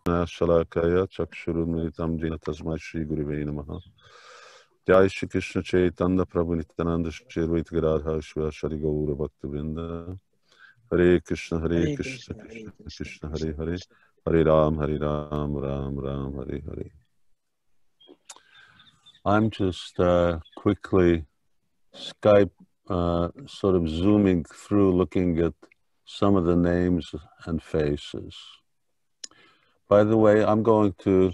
Shalakaya Chakshurunmitam Jina Tasmai Shri Gurave Namaha. Jai Shri Krishna Chaitanya Prabhu Nityananda Shri Advaita Gadadhar Shri Gaura Bhakta Vrinda. Hare Krishna Hare Krishna Krishna, Hare Krishna Krishna, Krishna Hare Krishna Hare. Krishna. Hare Ram Ram Ram Hare Hare. I'm just quickly Skype sort of zooming through, looking at some of the names and faces. By the way, I'm going to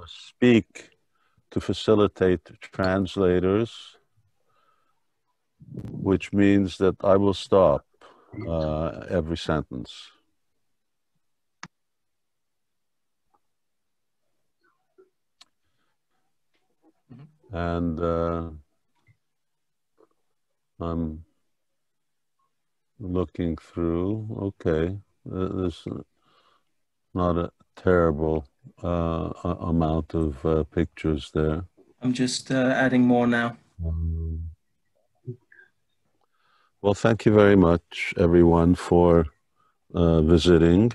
speak to facilitate translators, which means that I will stop every sentence. And I'm looking through. Okay, there's not a terrible amount of pictures there. I'm just adding more now. Well, thank you very much, everyone, for visiting.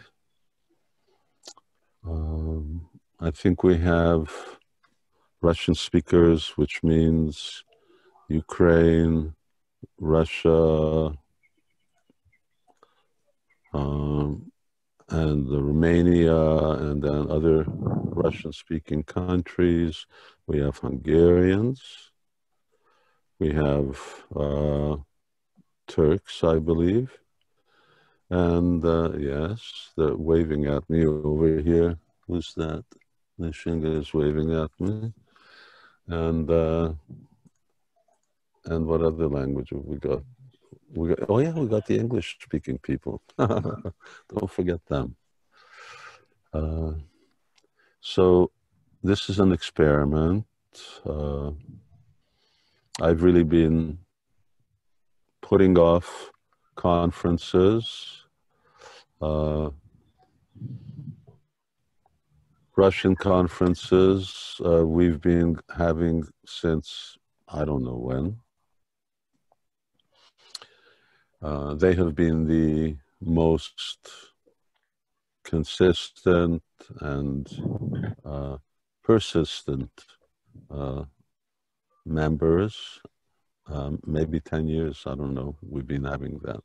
I think we have Russian speakers, which means Ukraine, Russia, and Romania, and then other Russian-speaking countries. We have Hungarians. We have Turks, I believe. And yes, they're waving at me over here. Who's that? Nishinga is waving at me. And what other language have we got? Oh yeah, we got the English-speaking people. Don't forget them. So this is an experiment. I've really been putting off conferences. Russian conferences we've been having since I don't know when. They have been the most consistent and persistent members. Maybe 10 years, I don't know, we've been having that.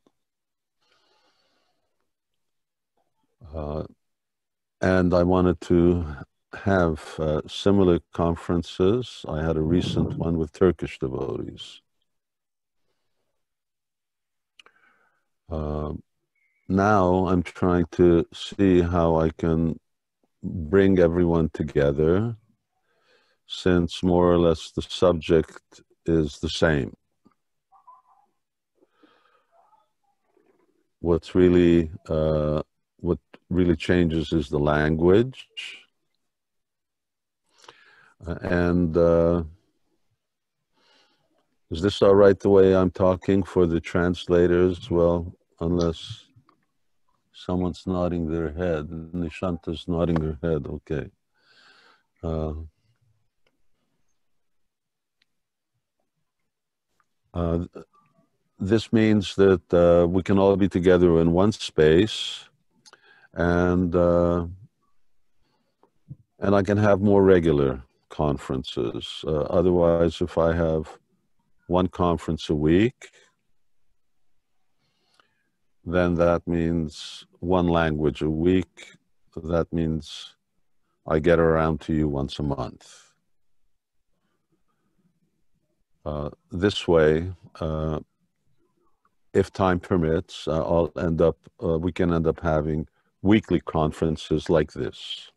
And I wanted to have similar conferences. I had a recent one with Turkish devotees. Now I'm trying to see how I can bring everyone together, since more or less the subject is the same. What really changes is the language. And is this all right the way I'm talking for the translators? Well, unless someone's nodding their head. Nishanta's nodding her head, okay. This means that we can all be together in one space, and I can have more regular conferences. Otherwise, if I have one conference a week, then that means one language a week. That means I get around to you once a month. This way, if time permits, we can end up having weekly conferences like this.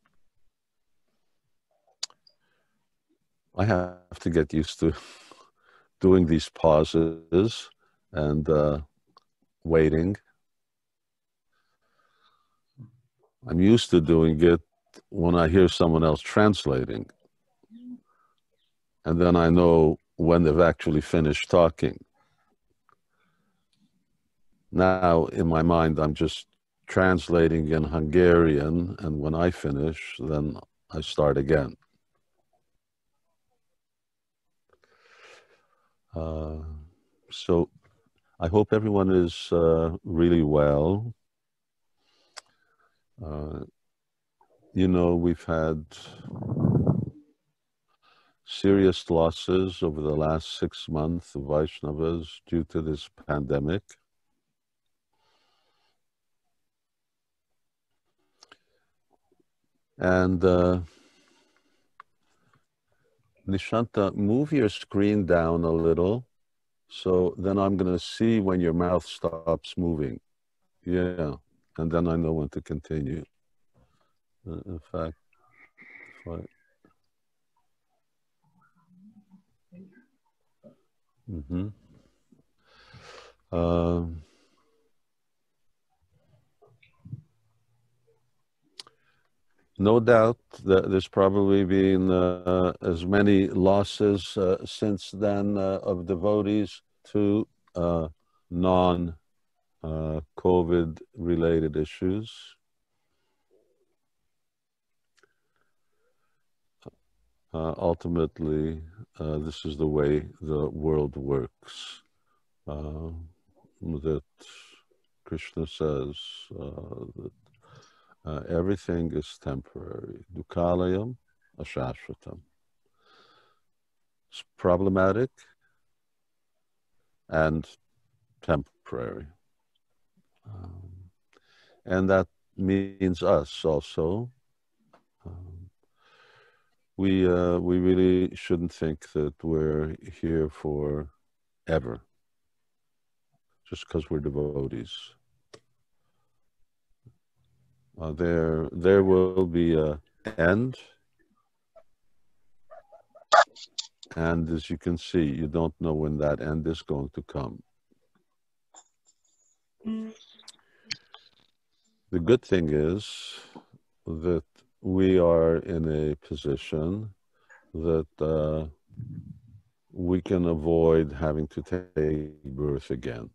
I have to get used to doing these pauses and waiting. I'm used to doing it when I hear someone else translating. And then I know when they've actually finished talking. Now, in my mind, I'm just translating in Hungarian, and when I finish, then I start again. So I hope everyone is really well. You know, we've had serious losses over the last 6 months of Vaishnavas due to this pandemic. And Nishanta, move your screen down a little, so then I'm going to see when your mouth stops moving. Yeah, and then I know when to continue. In fact, if I... No doubt that there's probably been as many losses since then of devotees to non-COVID related issues. Ultimately, this is the way the world works. That Krishna says that everything is temporary. Dukkhalayam ashashvatam. It's problematic and temporary. And that means us also. We really shouldn't think that we're here for ever, just because we're devotees. There will be an end, and as you can see, you don't know when that end is going to come. The good thing is that we are in a position that we can avoid having to take birth again.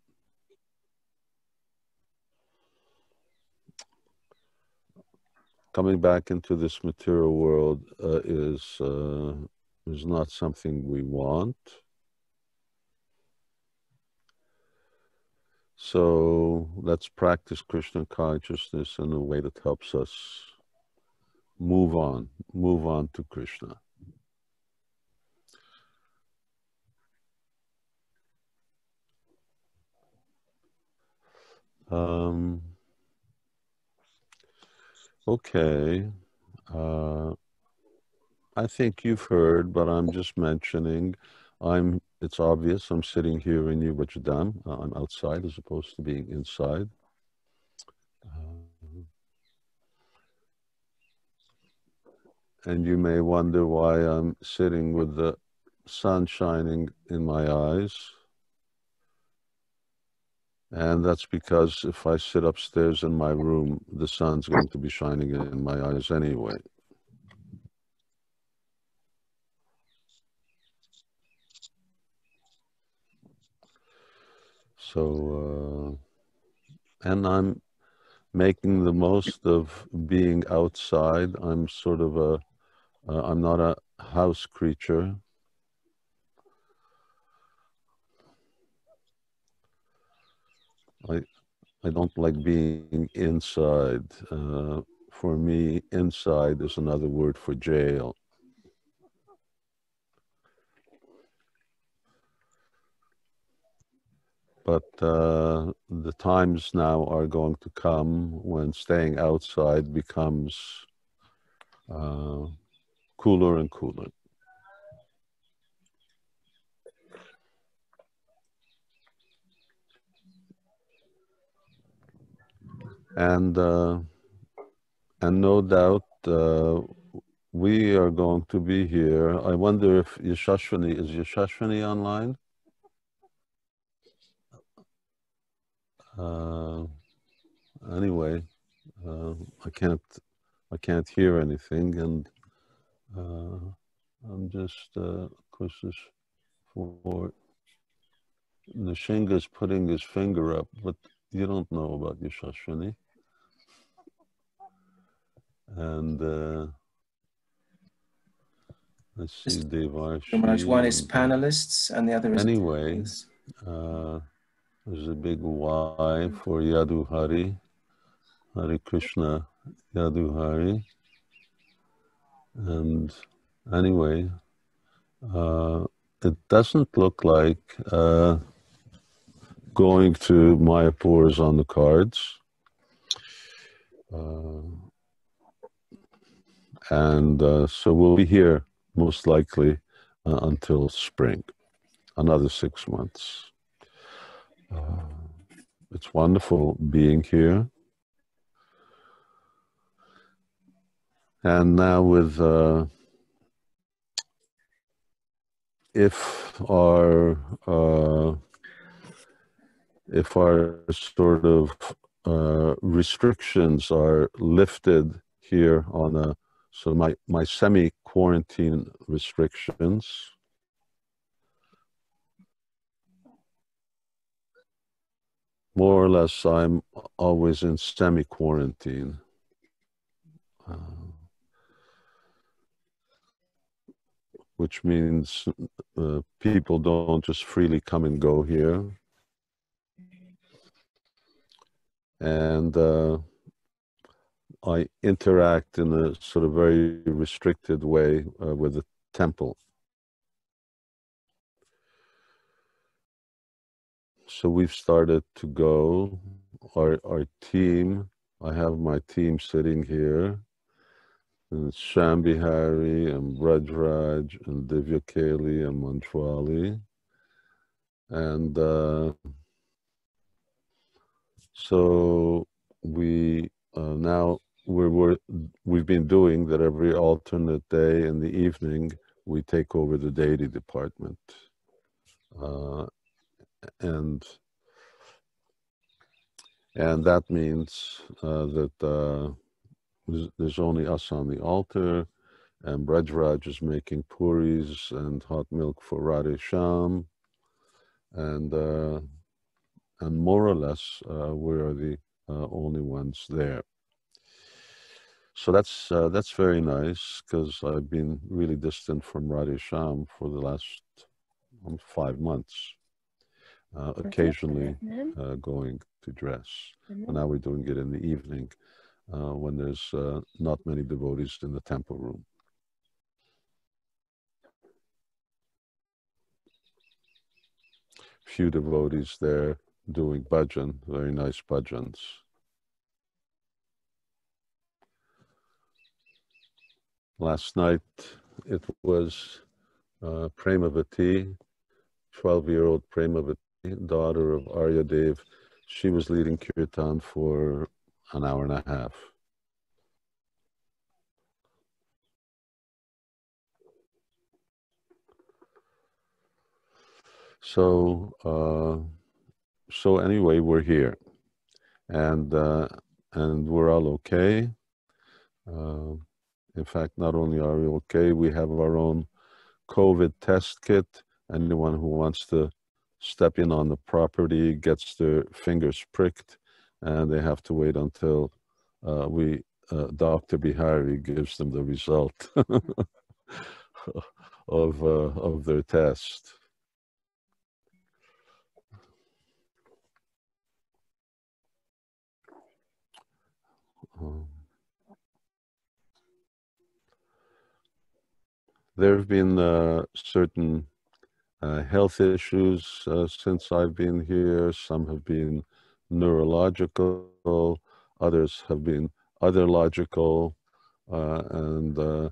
Coming back into this material world is not something we want. So let's practice Krishna consciousness in a way that helps us move on to Krishna. Okay. I think you've heard, but I'm just mentioning. It's obvious I'm sitting here in New Vajradam. I'm outside as opposed to being inside. And you may wonder why I'm sitting with the sun shining in my eyes. And that's because if I sit upstairs in my room, the sun's going to be shining in my eyes anyway. So, and I'm making the most of being outside. I'm sort of I'm not a house creature. I don't like being inside. For me, inside is another word for jail. But the times now are going to come when staying outside becomes cooler and cooler. And no doubt we are going to be here. I wonder if Yashashwini, is Yashashwini online? Anyway, I can't hear anything, and I'm just, of course, for Nishinga's putting his finger up, but you don't know about Yashashwini. And let's see, Devarshi. One is panelists and the other is... Anyway, there's a big Y for Yadu Hari. Hare Krishna Yaduhari. And anyway, it doesn't look like going to Mayapur is on the cards. So we'll be here most likely until spring, another 6 months. It's wonderful being here. And now with, if our sort of restrictions are lifted here on so my semi-quarantine restrictions, more or less I'm always in semi-quarantine. Which means people don't just freely come and go here. And I interact in a sort of very restricted way with the temple. So we've started to go, our team, I have my team sitting here, and it's Shambhihari and Brajraj and Divya Kali and Manchwali. And so we now we've been doing that every alternate day in the evening we take over the deity department, and that means that there's only us on the altar, and Brajraj is making puris and hot milk for Radhe Shyam, and more or less we are the only ones there. So that's very nice, because I've been really distant from Radhe Shyam for the last 5 months, occasionally going to dress. And now we're doing it in the evening when there's not many devotees in the temple room. Few devotees there doing bhajan, very nice bhajans. Last night it was Premavati, 12-year-old Premavati, daughter of Aryadev. She was leading kirtan for an hour and a half. So anyway, we're here, and we're all okay. In fact, not only are we okay, we have our own COVID test kit. Anyone who wants to step in on the property gets their fingers pricked, and they have to wait until Dr. Bihari gives them the result of their test. There have been certain health issues since I've been here. Some have been neurological, others have been otherlogical, and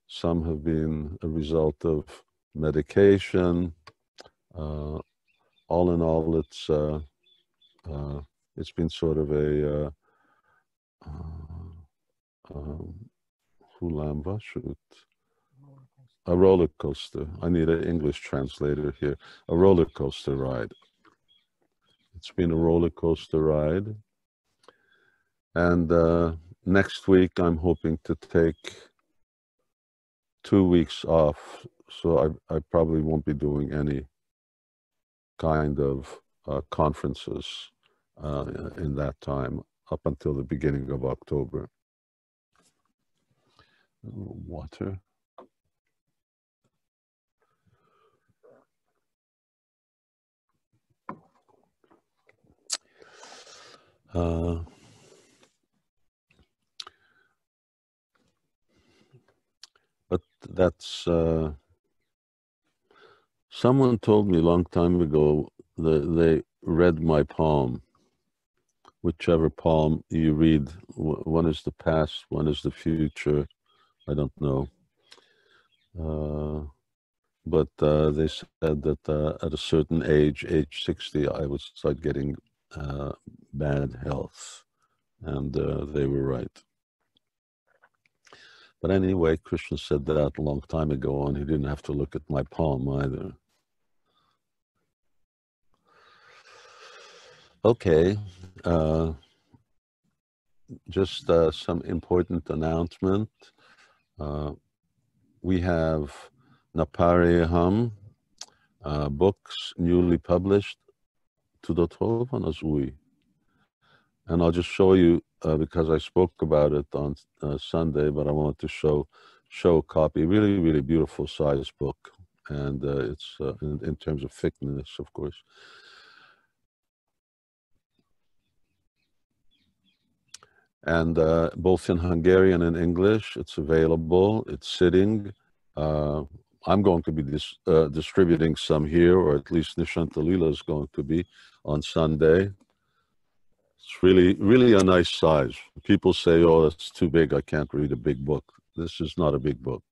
some have been a result of medication. All in all, it's been sort of a a roller coaster. I need an English translator here. A roller coaster ride. It's been a roller coaster ride. And next week, I'm hoping to take 2 weeks off. So I probably won't be doing any kind of conferences in that time, up until the beginning of October. Water. that's someone told me a long time ago that they read my palm. Whichever palm you read, one is the past, one is the future. I don't know. But they said that at a certain age 60, I would start getting bad health. And they were right. But anyway, Krishna said that a long time ago, and he didn't have to look at my palm either. Okay. Just some important announcement. We have Napareham books newly published to the Tovanazui. And I'll just show you, because I spoke about it on Sunday, but I want to show a copy. Really, really beautiful size book. And it's in terms of thickness, of course. And both in Hungarian and English, it's available. It's sitting. I'm going to be distributing some here, or at least Nishanta Lila is going to be on Sunday. It's really, really a nice size. People say, oh, that's too big. I can't read a big book. This is not a big book.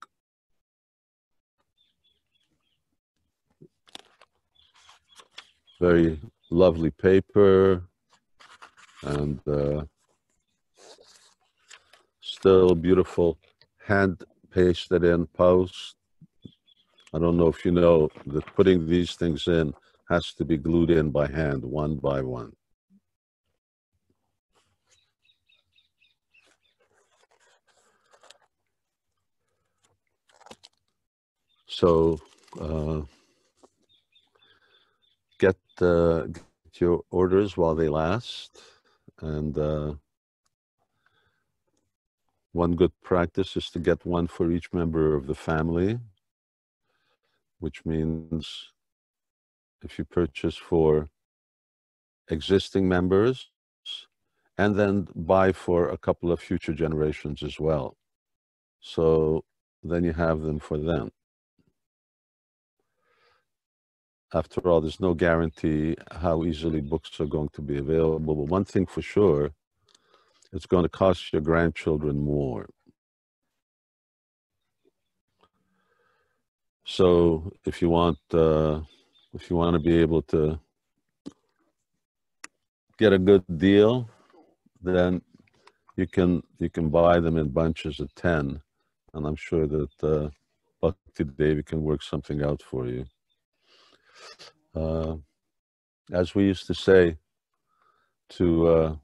Very lovely paper, and still beautiful hand pasted in post. I don't know if you know that putting these things in has to be glued in by hand, one by one. So get your orders while they last, and one good practice is to get one for each member of the family, which means if you purchase for existing members, and then buy for a couple of future generations as well. So then you have them for them. After all, there's no guarantee how easily books are going to be available, but one thing for sure, it's going to cost your grandchildren more. So if you want to be able to get a good deal, then you can buy them in bunches of 10, and I'm sure that Bhakti Devi can work something out for you. As we used to say to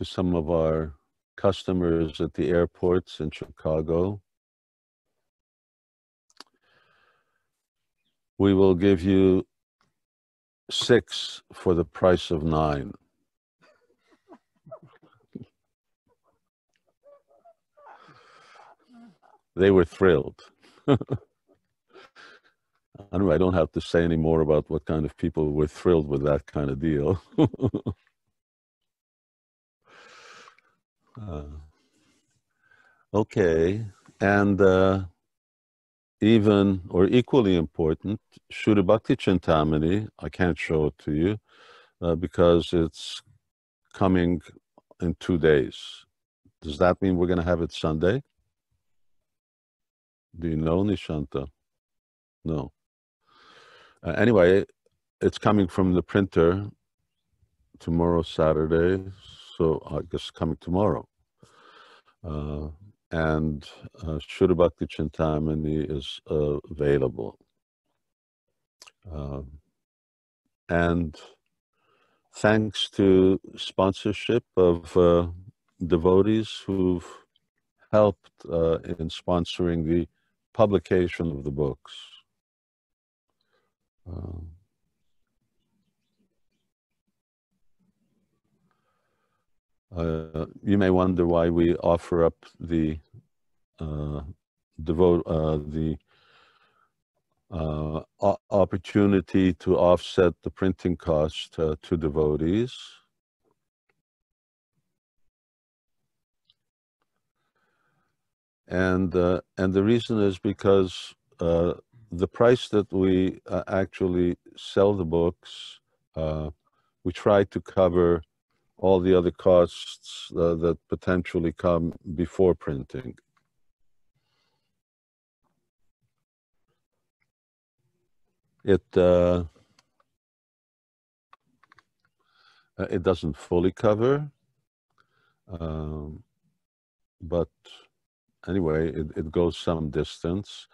some of our customers at the airports in Chicago, we will give you 6 for the price of 9. They were thrilled. Anyway, I don't have to say any more about what kind of people were thrilled with that kind of deal. Okay, and even or equally important, Shuddha Bhakti Chintamani, I can't show it to you because it's coming in 2 days. Does that mean we're going to have it Sunday? Do you know, Nishanta? No. Anyway, it's coming from the printer tomorrow, Saturday, so I guess coming tomorrow. And Shuddha Bhakti Chintamani is available. And thanks to sponsorship of devotees who've helped in sponsoring the publication of the books. You may wonder why we offer up the opportunity to offset the printing cost to devotees. And the reason is because the price that we actually sell the books, we try to cover all the other costs that potentially come before printing. It doesn't fully cover, but anyway, it goes some distance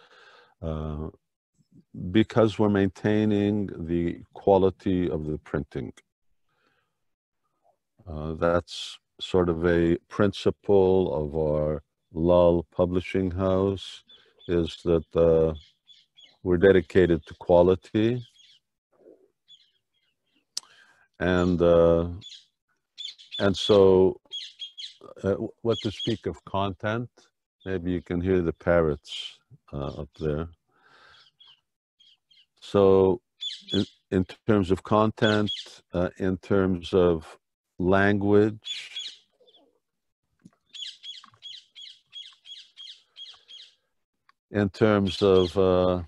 because we're maintaining the quality of the printing. That's sort of a principle of our Lull Publishing House, is that we're dedicated to quality. And so what to speak of content, maybe you can hear the parrots up there. So in terms of content, in terms of language, in terms of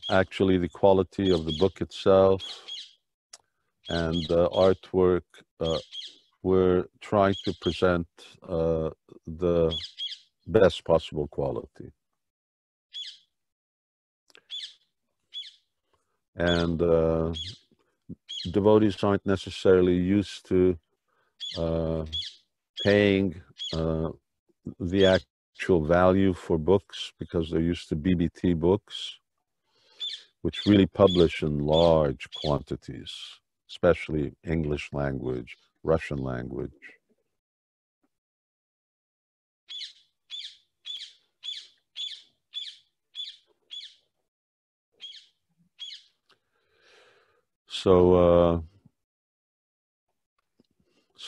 actually the quality of the book itself and artwork, we're trying to present the best possible quality. And devotees aren't necessarily used to paying the actual value for books because they're used to BBT books, which really publish in large quantities, especially English language, Russian language. So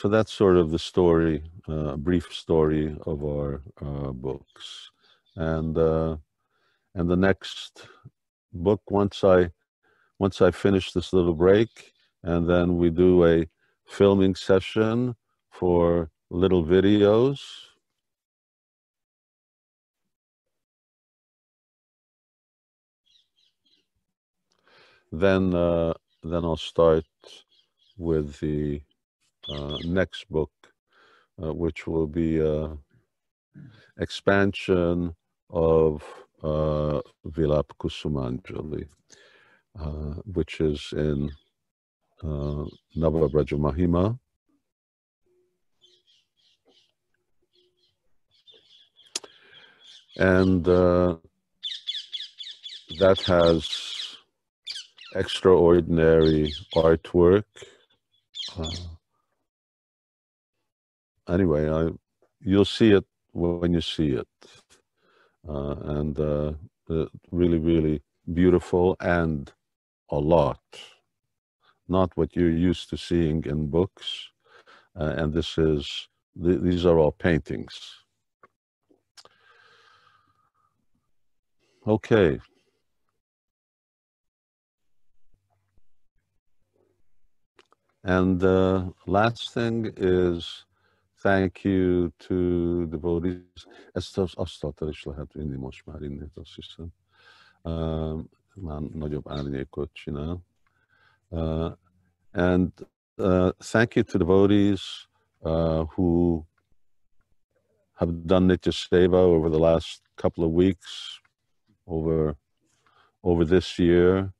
that's sort of the story, brief story of our books. And the next book, once I finish this little break, and then we do a filming session for little videos. Then I'll start with the next book, which will be expansion of Vilapa Kusumanjali, which is in Navabraja Mahima. And that has extraordinary artwork. Anyway, you'll see it when you see it. And really, really beautiful, and a lot. Not what you're used to seeing in books. And these are all paintings. Okay. And last thing is thank you to devotees. And thank you to devotees who have done Nitya Seva over the last couple of weeks, over this year.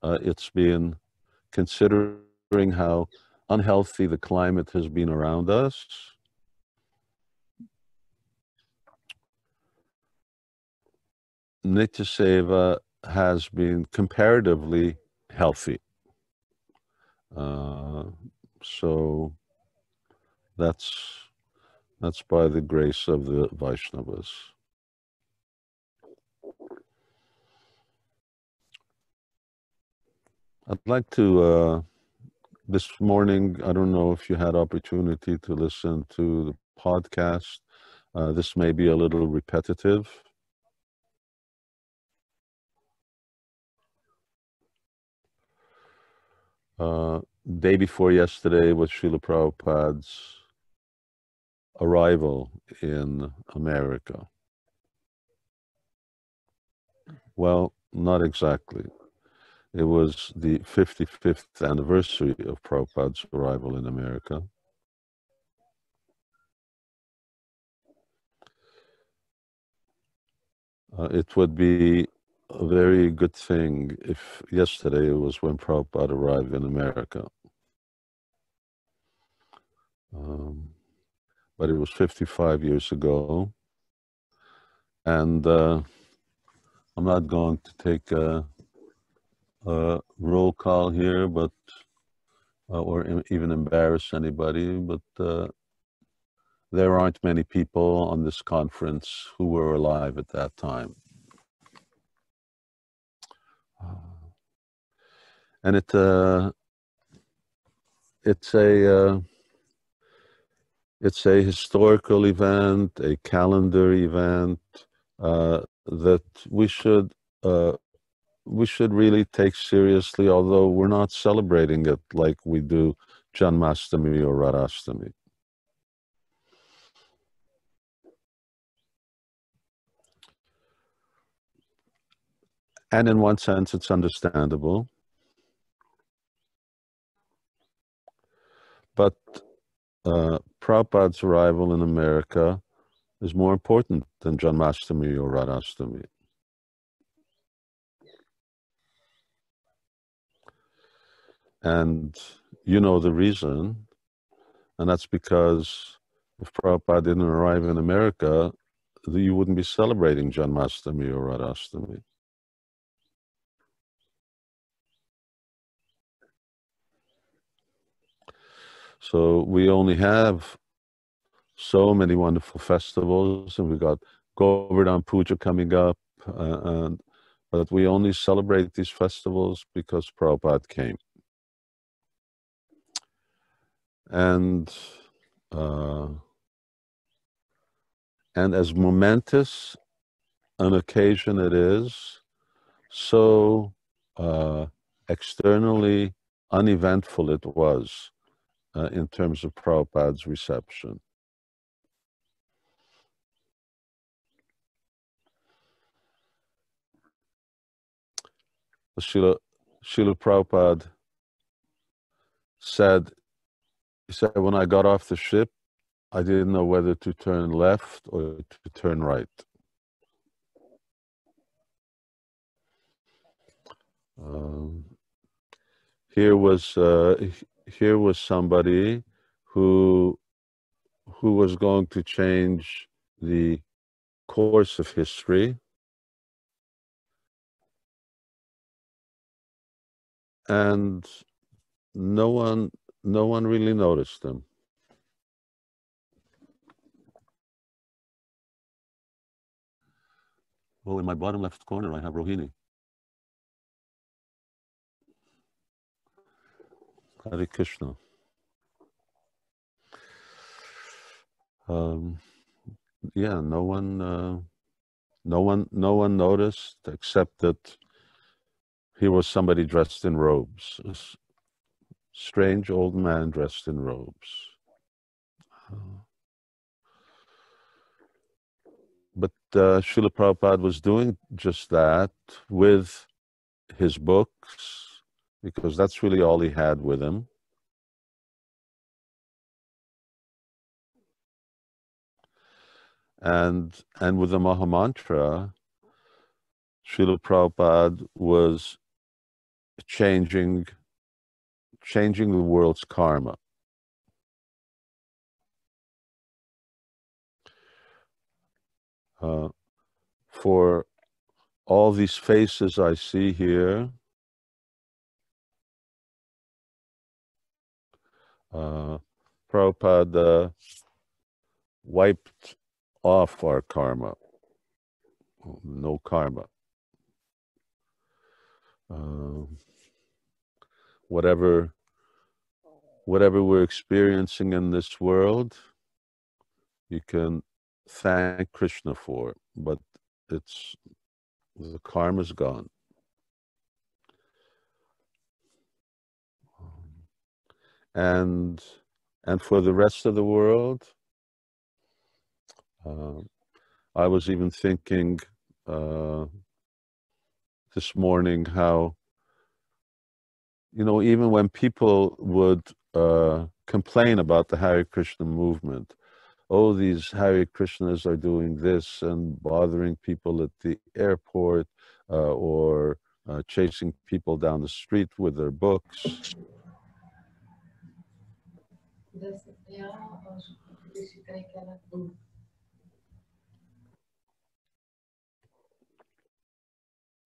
It's been, considering how unhealthy the climate has been around us, Nitya Seva has been comparatively healthy. So that's by the grace of the Vaishnavas. I'd like to, this morning, I don't know if you had opportunity to listen to the podcast. This may be a little repetitive. Day before yesterday was Srila Prabhupada's arrival in America? Well, not exactly. It was the 55th anniversary of Prabhupada's arrival in America. It would be a very good thing if yesterday was when Prabhupada arrived in America. But it was 55 years ago. And I'm not going to take a roll call here, but or even embarrass anybody, but there aren't many people on this conference who were alive at that time. And it's a historical event, a calendar event that we should really take seriously, although we're not celebrating it like we do Janmashtami or Radhashtami. And in one sense, it's understandable. But Prabhupada's arrival in America is more important than Janmashtami or Radhashtami. And you know the reason, and that's because if Prabhupada didn't arrive in America, you wouldn't be celebrating Janmashtami or Radhashtami. So we only have so many wonderful festivals, and we got Govardhan Puja coming up, but we only celebrate these festivals because Prabhupada came. And as momentous an occasion it is, so externally uneventful it was in terms of Prabhupada's reception. Srila Prabhupada said, when I got off the ship, I didn't know whether to turn left or to turn right. Here was somebody who was going to change the course of history, and no one really noticed him. Well, in my bottom left corner, I have Rohini. Hare Krishna. Yeah, no one noticed, except that he was somebody dressed in robes. A strange old man dressed in robes. But Srila Prabhupada was doing just that with his books, because that's really all he had with him. And with the Mahamantra, Srila Prabhupada was changing the world's karma. For all these faces I see here, Prabhupada wiped off our karma. No karma. Whatever we're experiencing in this world, you can thank Krishna for, but the karma's gone. And for the rest of the world, I was even thinking this morning how, even when people would complain about the Hare Krishna movement, oh, these Hare Krishnas are doing this and bothering people at the airport or chasing people down the street with their books.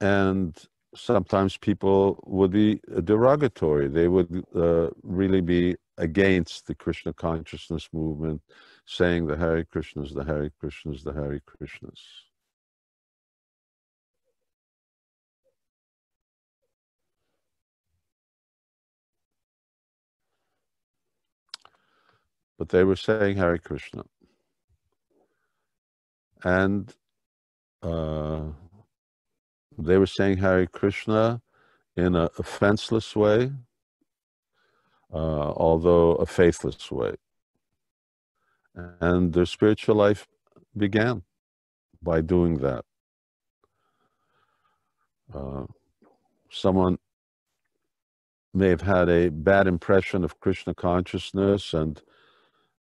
And sometimes people would be derogatory. They would really be against the Krishna consciousness movement, saying the Hare Krishnas, the Hare Krishnas, the Hare Krishnas. But they were saying Hare Krishna. And they were saying Hare Krishna in a offenseless way, although a faithless way. And their spiritual life began by doing that. Someone may have had a bad impression of Krishna consciousness and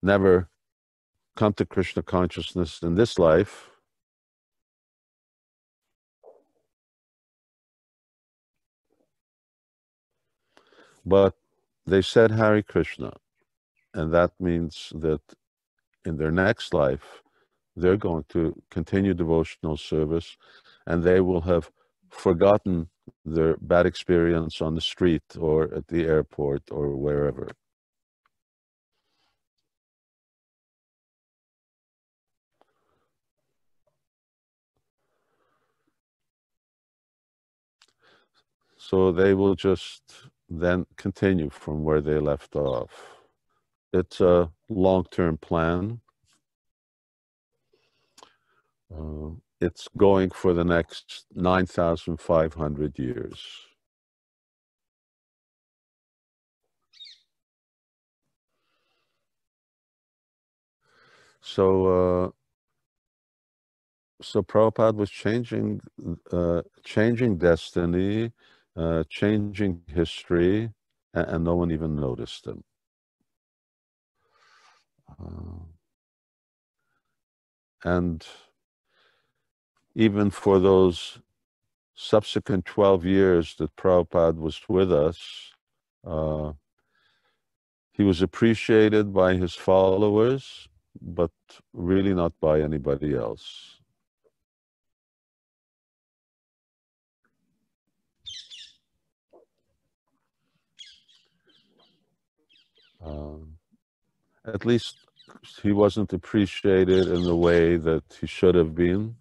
never come to Krishna consciousness in this life. But they said Hare Krishna, and that means that in their next life, they're going to continue devotional service, and they will have forgotten their bad experience on the street or at the airport or wherever. So they will just then continue from where they left off. It's a long-term plan. It's going for the next 9,500 years. So Prabhupada was changing destiny, changing history, and no one even noticed him. And even for those subsequent 12 years that Prabhupada was with us, he was appreciated by his followers, but really not by anybody else. At least he wasn't appreciated in the way that he should have been.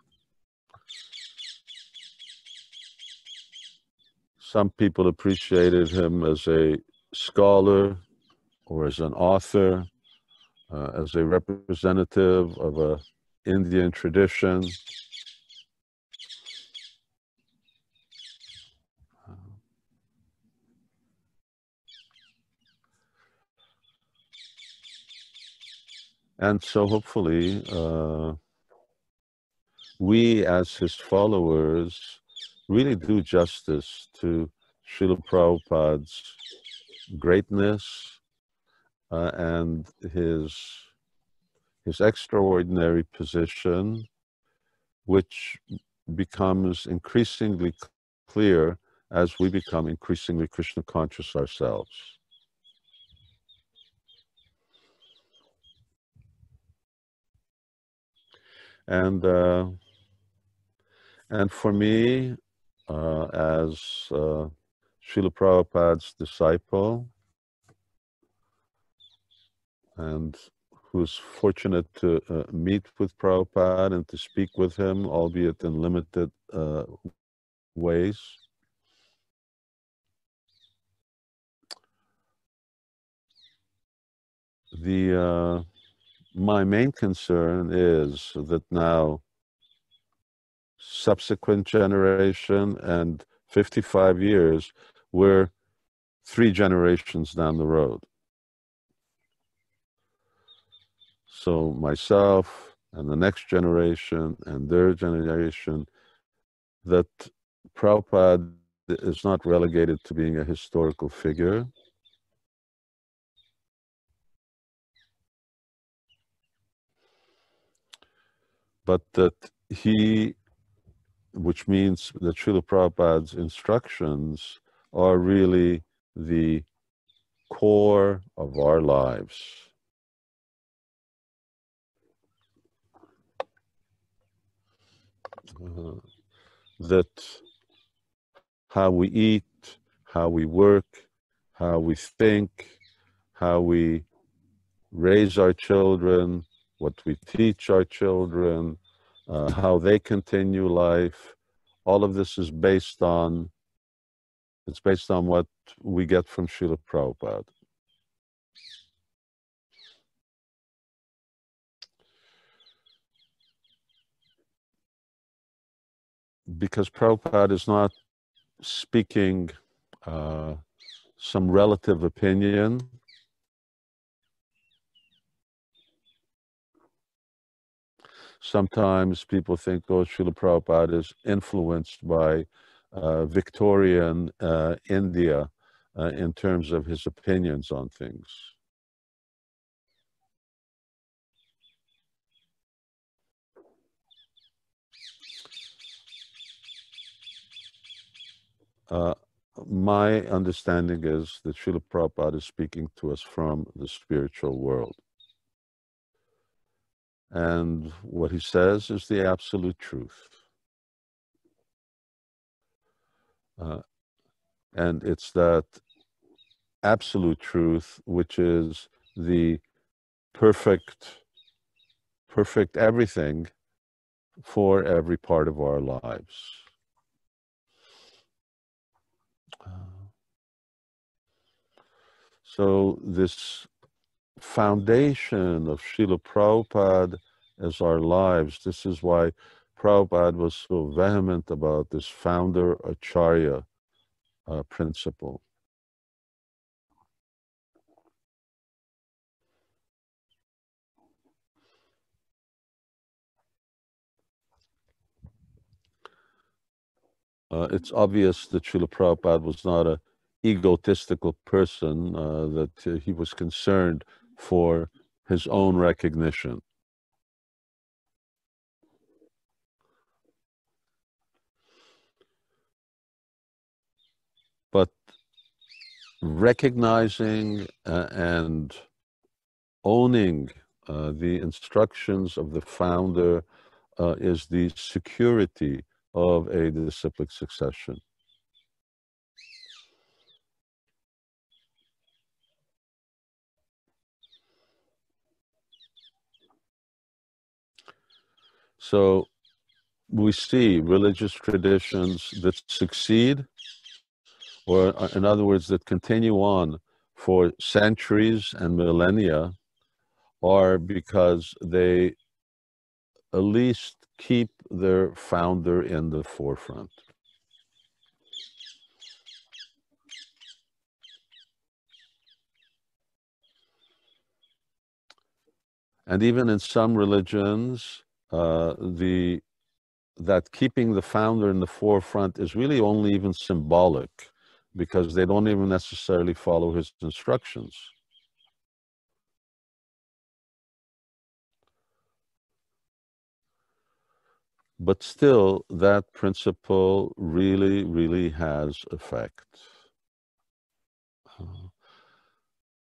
Some people appreciated him as a scholar or as an author, as a representative of an Indian tradition. And so hopefully we as his followers really do justice to Srila Prabhupada's greatness and his extraordinary position, which becomes increasingly clear as we become increasingly Krishna conscious ourselves. And for me, as Srila Prabhupada's disciple, and who's fortunate to meet with Prabhupada and to speak with him, albeit in limited ways, my main concern is that now subsequent generation and 55 years, we're 3 generations down the road. So myself, and the next generation and their generation, that Prabhupada is not relegated to being a historical figure, but that he, which means that Srila Prabhupada's instructions are really the core of our lives. That how we eat, how we work, how we think, how we raise our children, what we teach our children, how they continue life, all of this is based on, it's based on what we get from Srila Prabhupada. Because Prabhupada is not speaking some relative opinion. Sometimes people think, oh, Srila Prabhupada is influenced by Victorian India in terms of his opinions on things. My understanding is that Srila Prabhupada is speaking to us from the spiritual world. And what he says is the absolute truth. And it's that absolute truth which is the perfect everything for every part of our lives. So this foundation of Srila Prabhupada as our lives, this is why Prabhupada was so vehement about this founder Acharya principle. It's obvious that Srila Prabhupada was not an egotistical person, that he was concerned for his own recognition. But recognizing and owning the instructions of the founder is the security of a disciplic succession. So we see religious traditions that succeed, or in other words, that continue on for centuries and millennia, are because they at least keep their founder in the forefront. And even in some religions, that keeping the founder in the forefront is really only even symbolic, because they don't even necessarily follow his instructions. But still, that principle really, really has effect.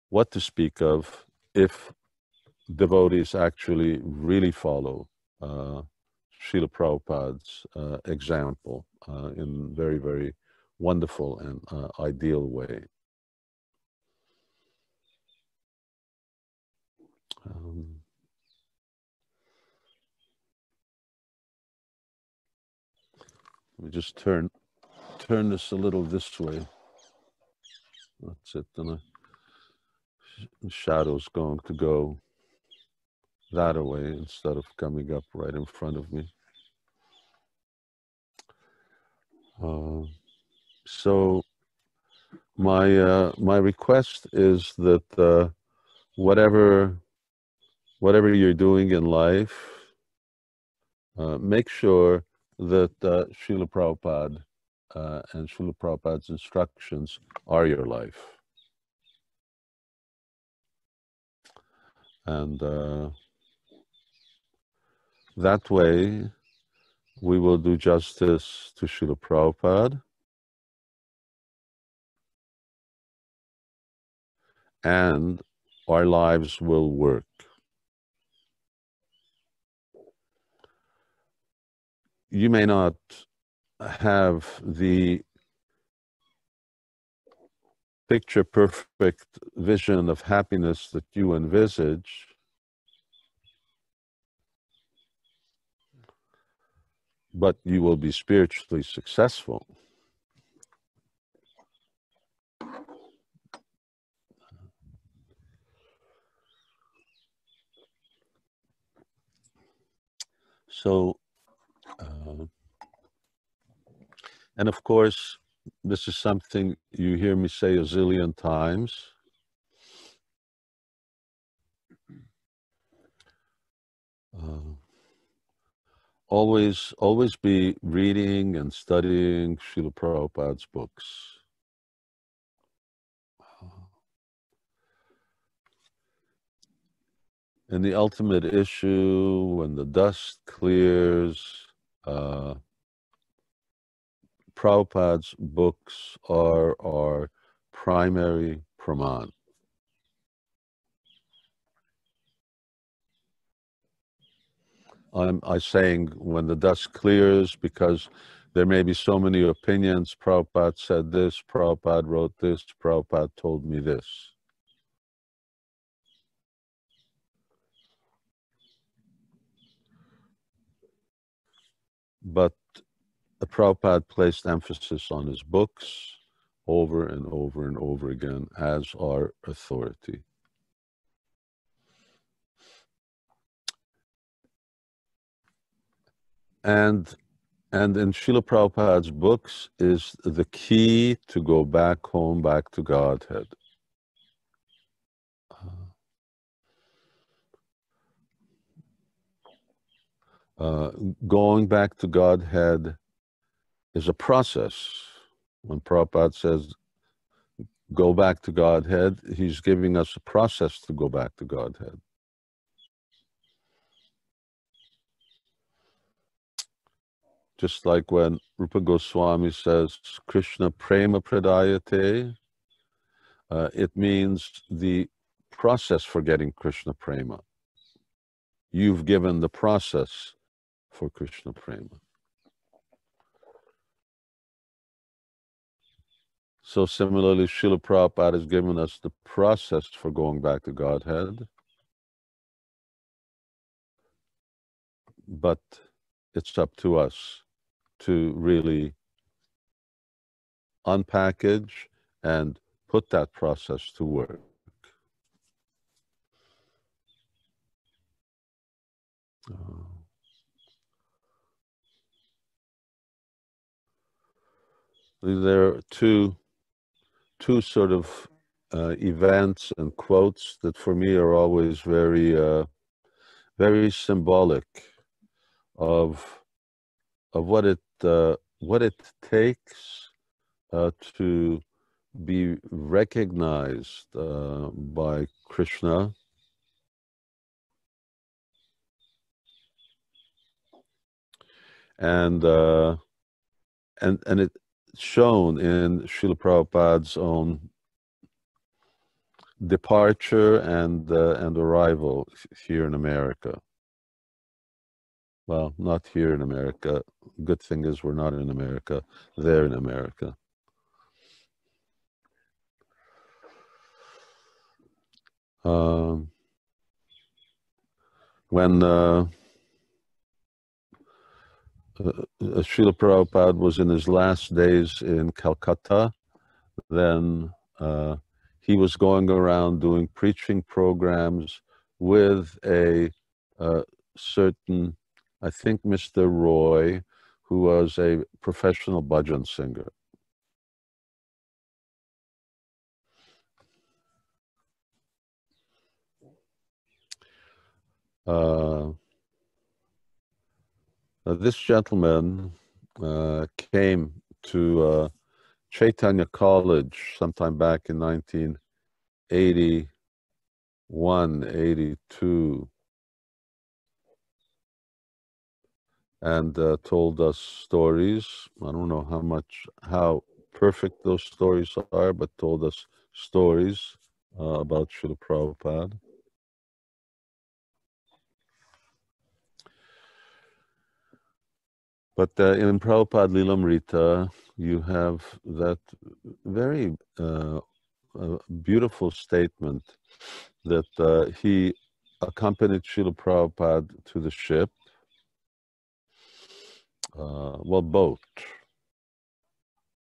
What to speak of if devotees actually really follow Srila Prabhupada's example in very, very wonderful and ideal way. Let me just turn this a little this way. That's it. Then the shadow's going to go that away instead of coming up right in front of me. So my request is that whatever you're doing in life, make sure that Srila Prabhupada and Srila Prabhupada's instructions are your life. And that way, we will do justice to Srila Prabhupada and our lives will work. You may not have the picture-perfect vision of happiness that you envisage, but you will be spiritually successful. So, and of course, this is something you hear me say a zillion times. Always be reading and studying Srila Prabhupada's books. In the ultimate issue, when the dust clears, Prabhupada's books are our primary praman. I'm saying when the dust clears because there may be so many opinions. Prabhupada said this, Prabhupada wrote this, Prabhupada told me this. But Prabhupada placed emphasis on his books over and over and over again as our authority. And in Srila Prabhupada's books is the key to go back home, back to Godhead. Going back to Godhead is a process. When Prabhupada says, go back to Godhead, he's giving us a process to go back to Godhead. Just like when Rupa Goswami says, Krishna prema pradayate, it means the process for getting Krishna prema. You've given the process for Krishna prema. So similarly, Srila Prabhupada has given us the process for going back to Godhead, but it's up to us to really unpackage and put that process to work. There are two sort of events and quotes that for me are always very symbolic of what it takes to be recognized by Krishna and it's shown in Srila Prabhupada's own departure and arrival here in America. Well, not here in America. Good thing is we're not in America. They're in America. When Srila Prabhupada was in his last days in Calcutta, then he was going around doing preaching programs with a certain, I think, Mr. Roy, who was a professional bhajan singer. this gentleman came to Chaitanya College sometime back in 1981, 82, and told us stories. I don't know how perfect those stories are, but told us stories about Srila Prabhupada. But in Prabhupada Lilamrita, you have that very beautiful statement that he accompanied Srila Prabhupada to the ship, boat.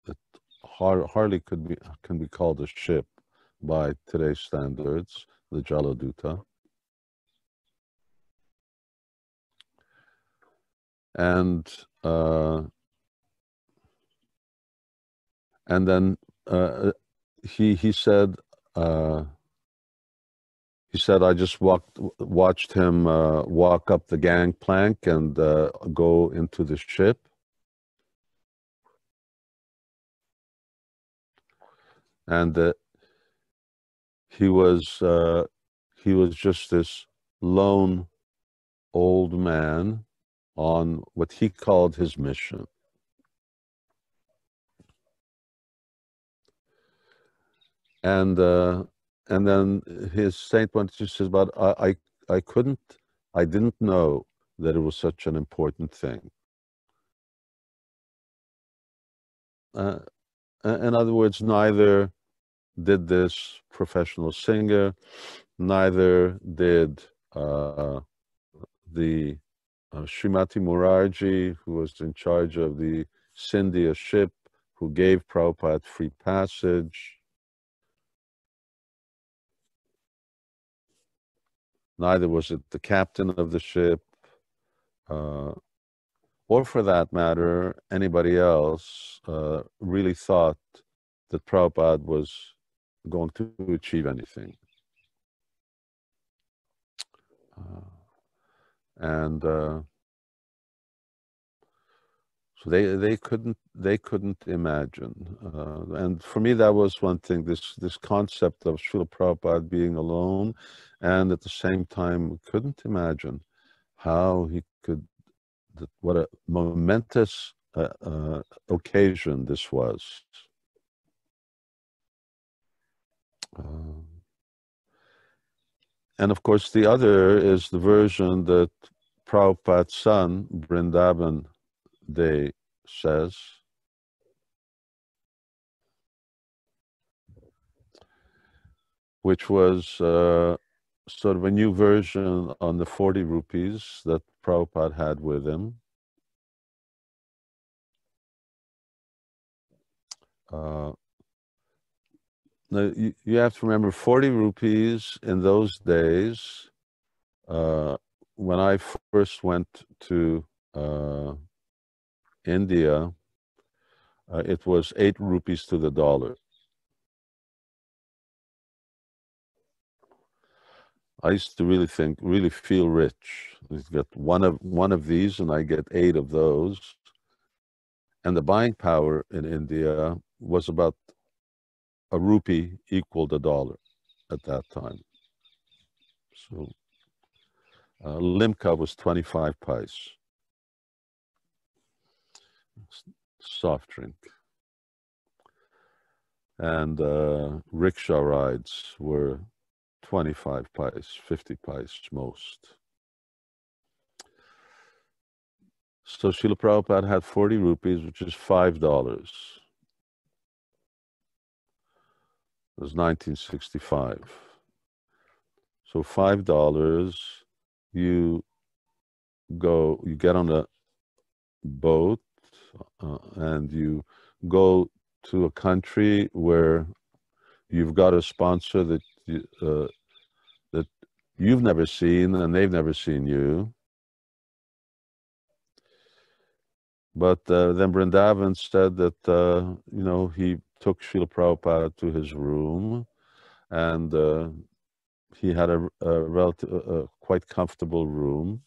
It hardly can be called a ship by today's standards, the Jaladuta. And then he said I just watched him walk up the gangplank and go into the ship. And he was just this lone old man on what he called his mission. And then his saint went to says, but I didn't know that it was such an important thing. In other words, neither did this professional singer, neither did the Srimati Murarji, who was in charge of the Scindia ship, who gave Prabhupada free passage. Neither was it the captain of the ship, or for that matter, anybody else really thought that Prabhupada was going to achieve anything. So they couldn't imagine, and for me that was one thing. This concept of Srila Prabhupada being alone, and at the same time couldn't imagine how he could. What a momentous occasion this was. And of course, the other is the version that Prabhupada's son, Vrindavan Dey, says. Which was sort of a new version on the 40 rupees that Prabhupada had with him. Now you have to remember 40 rupees in those days. When I first went to India, it was 8 rupees to the dollar. I used to really feel rich. I get one of these, and I get 8 of those. And the buying power in India was about a rupee equaled a dollar at that time. So Limca was 25 paise. Soft drink. And rickshaw rides were 25 paise, 50 paise most. So Srila Prabhupada had 40 rupees, which is $5. It was 1965. So $5, you get on a boat and you go to a country where you've got a sponsor that you've never seen and they've never seen you. But then Vrindavan said that he took Srila Prabhupada to his room, and he had a quite comfortable room.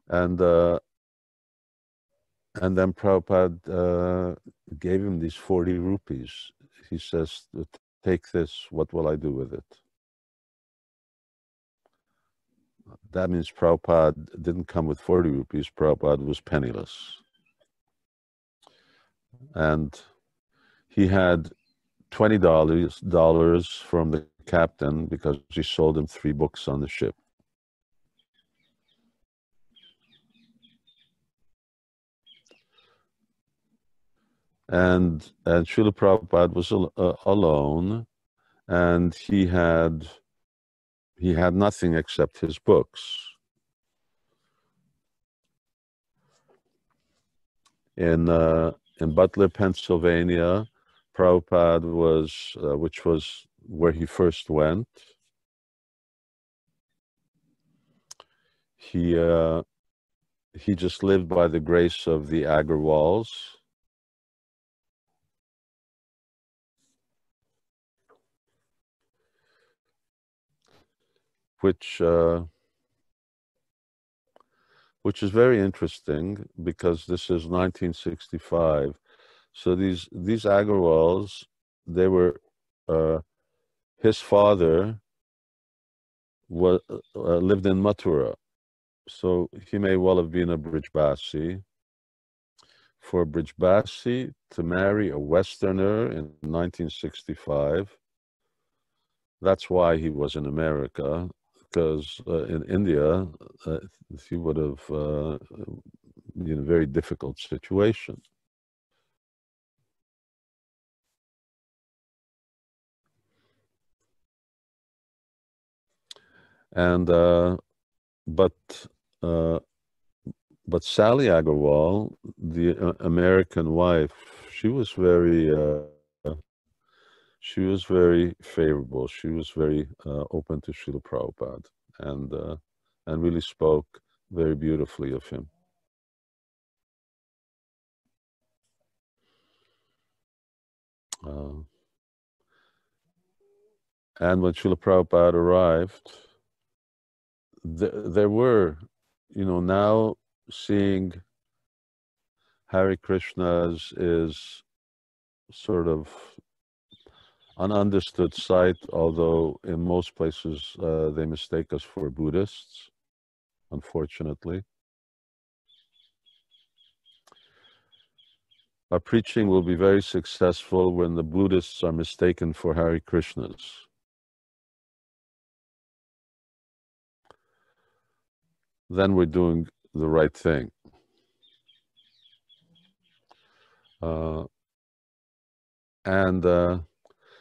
And then Prabhupada gave him these 40 rupees. He says, take this, what will I do with it? That means Prabhupada didn't come with 40 rupees, Prabhupada was penniless. And he had $20 from the captain because he sold him 3 books on the ship. And Srila Prabhupada was alone, and he had nothing except his books. In Butler, Pennsylvania, Prabhupada was, which was where he first went. He just lived by the grace of the Agarwals. Which is very interesting because this is 1965. So these Agarwals, they were, his father lived in Mathura. So he may well have been a Brijbasi. For Brijbasi to marry a Westerner in 1965, that's why he was in America, because in India, he would have been in a very difficult situation. And but Sally Agarwal, the American wife, she was very favorable. She was very open to Srila Prabhupada, and really spoke very beautifully of him. And when Srila Prabhupada arrived, there were, now seeing Hare Krishnas is sort of an understood sight, although in most places they mistake us for Buddhists, unfortunately. Our preaching will be very successful when the Buddhists are mistaken for Hare Krishnas. Then we're doing the right thing.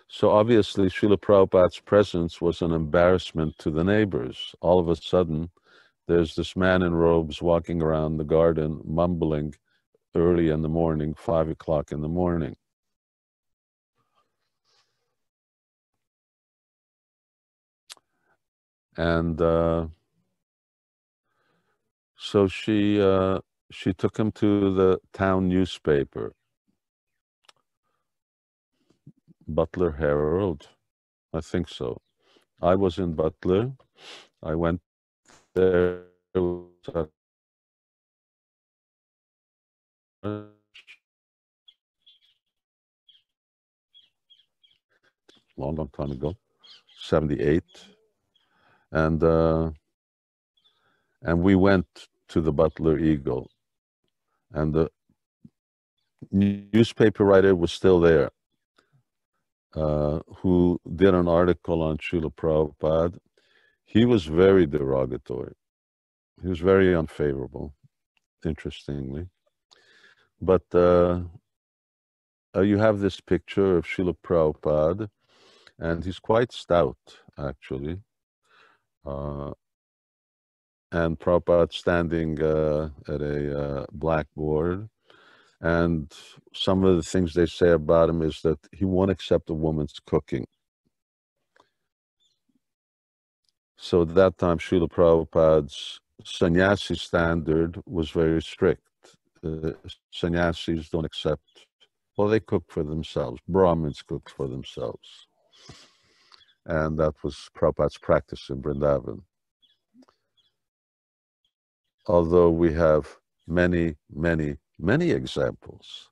So obviously Srila Prabhupada's presence was an embarrassment to the neighbors. All of a sudden, there's this man in robes walking around the garden, mumbling early in the morning, 5 o'clock in the morning. And so she took him to the town newspaper, Butler Herald, I think so. I was in Butler. I went there long time ago, 78, and we went to the Butler Eagle, and the newspaper writer was still there, who did an article on Srila Prabhupada. He was very derogatory. He was very unfavorable, interestingly. But you have this picture of Srila Prabhupada, and he's quite stout, actually. And Prabhupada standing at a blackboard. And some of the things they say about him is that he won't accept a woman's cooking. So at that time, Srila Prabhupada's sannyasi standard was very strict. Sannyasis don't accept, well, they cook for themselves. Brahmins cook for themselves. And that was Prabhupada's practice in Vrindavan. although we have many, many, many examples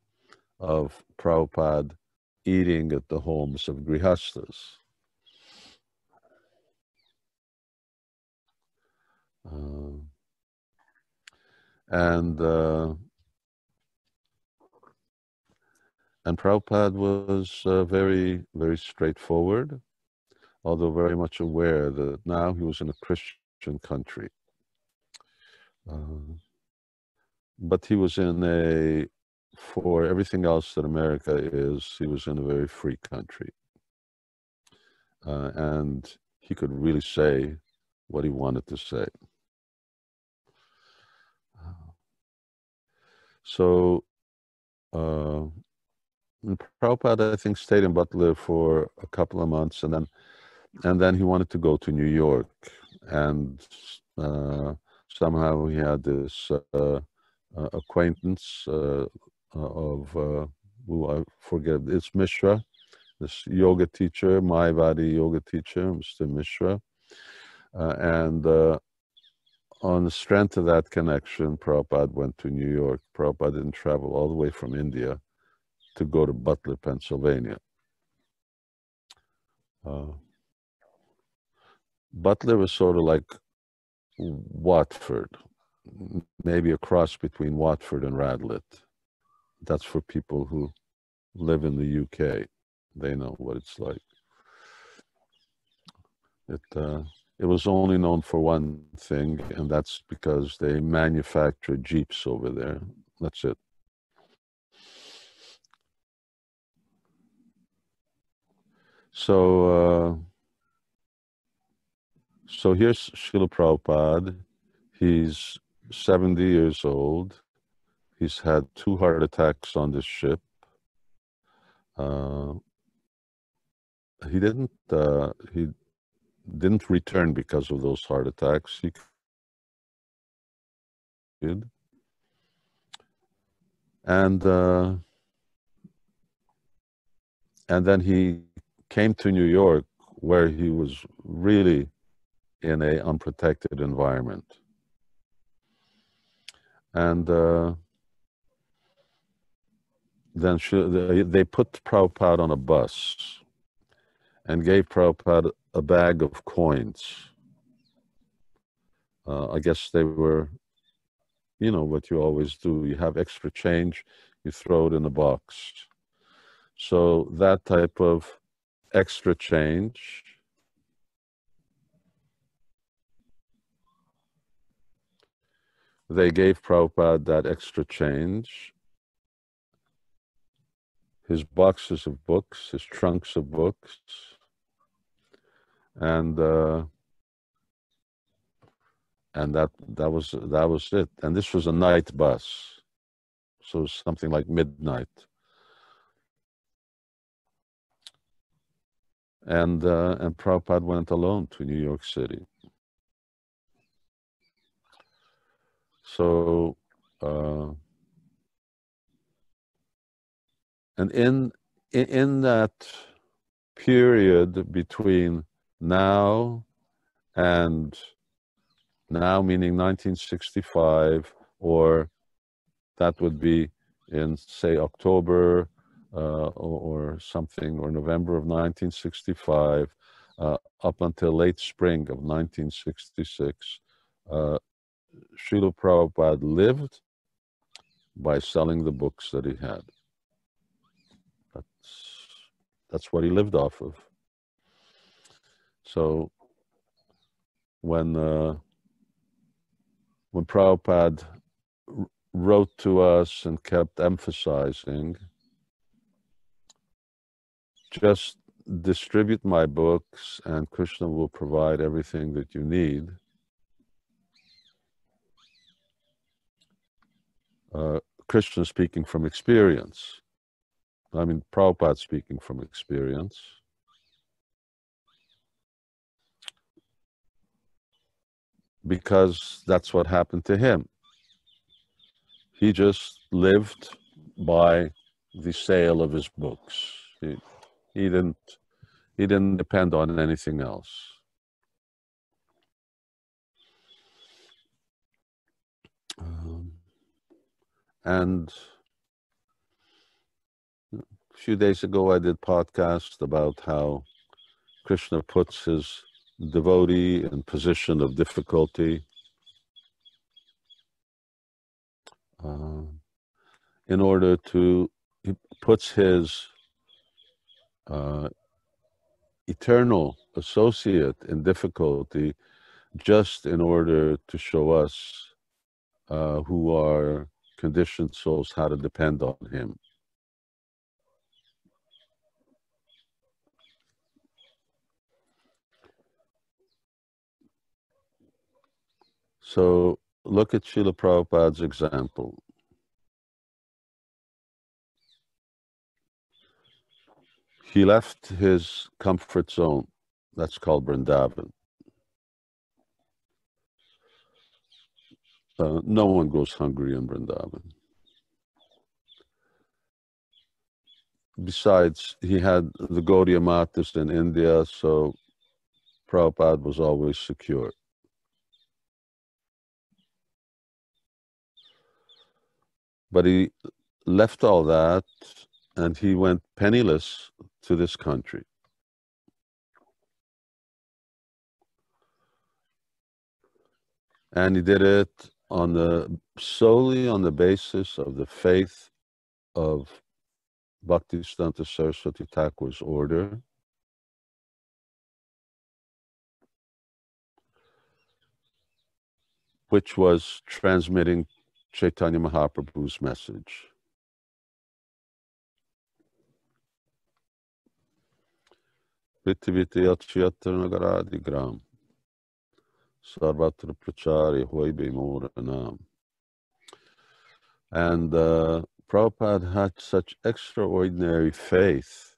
of Prabhupada eating at the homes of grihastas. And Prabhupada was very, very straightforward, although very much aware that now he was in a Christian country. But he was in a, for everything else that America is, he was in a very free country. And he could really say what he wanted to say. So Prabhupada, I think, stayed in Butler for a couple of months, and then he wanted to go to New York, and somehow he had this acquaintance of who I forget, it's Mishra, this yoga teacher, Mayavadi yoga teacher, Mr. Mishra, and on the strength of that connection, Prabhupada went to New York. Prabhupada didn't travel all the way from India to go to Butler, Pennsylvania. Butler was sort of like Watford, maybe a cross between Watford and Radlett. That's for people who live in the UK. They know what it's like. It was only known for one thing, and that's because they manufacture Jeeps over there. That's it. So here's Srila Prabhupada. He's 70 years old. He's had 2 heart attacks on this ship. He didn't return because of those heart attacks. He did. And then he came to New York, where he was really in an unprotected environment. And then they put Prabhupada on a bus and gave Prabhupada a bag of coins. I guess they were, you know, what you always do. You have extra change, you throw it in a box. So that type of extra change they gave Prabhupada that extra change, his boxes of books, his trunks of books, and that was it. And this was a night bus, so something like midnight. And Prabhupada went alone to New York City. So, and in that period between now and now, meaning 1965, or that would be in, say, October or something, or November of 1965, up until late spring of 1966, Srila Prabhupada lived by selling the books that he had. That's what he lived off of. So when Prabhupada wrote to us and kept emphasizing, just distribute my books and Krishna will provide everything that you need. Krishna speaking from experience. I mean, Prabhupada speaking from experience. Because that's what happened to him. He just lived by the sale of his books. He didn't depend on anything else. And a few days ago, I did podcast about how Krishna puts his devotee in position of difficulty in order to, he puts his eternal associate in difficulty just in order to show us who are conditioned souls how to depend on him. So look at Srila Prabhupada's example. He left his comfort zone, that's called Vrindavan. No one goes hungry in Vrindavan. Besides, he had the Gaudiya Matas in India, so Prabhupada was always secure. But he left all that and he went penniless to this country. And he did it solely on the basis of the faith of Bhaktisiddhanta Saraswati Thakur's order, which was transmitting Chaitanya Mahaprabhu's message. Vitiviti Achyatra Nagaradi Gram Sarvatra Prachari Hoibe Moranam. And Prabhupada had such extraordinary faith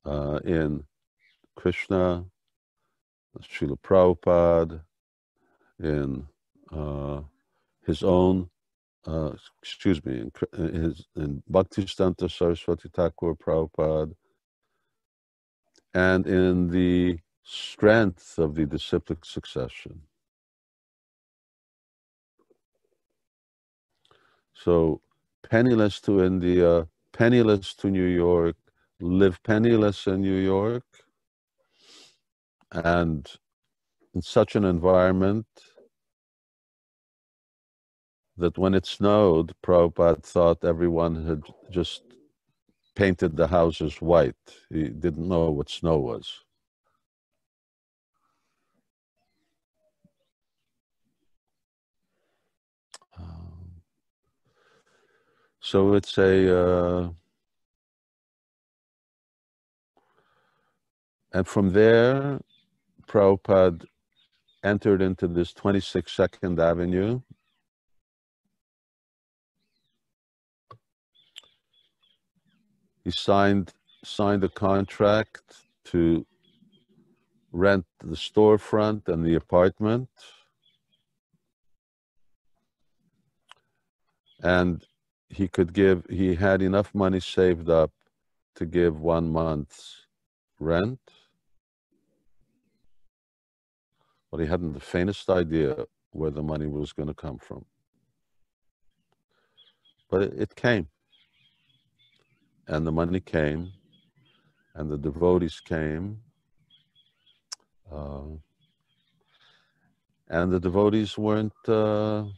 in Krishna, Srila Prabhupada, in his own, in Bhaktisiddhanta Saraswati Thakur Prabhupada, and in the strength of the disciplic succession. So, penniless to India, penniless to New York, live penniless in New York, and in such an environment that when it snowed, Prabhupada thought everyone had just painted the houses white. He didn't know what snow was. So it's and from there, Prabhupada entered into this 26 Second Avenue. He signed a contract to rent the storefront and the apartment. And he had enough money saved up to give 1 month's rent. But he hadn't the faintest idea where the money was going to come from. But it came. And the money came, and the devotees came. And the devotees weren't the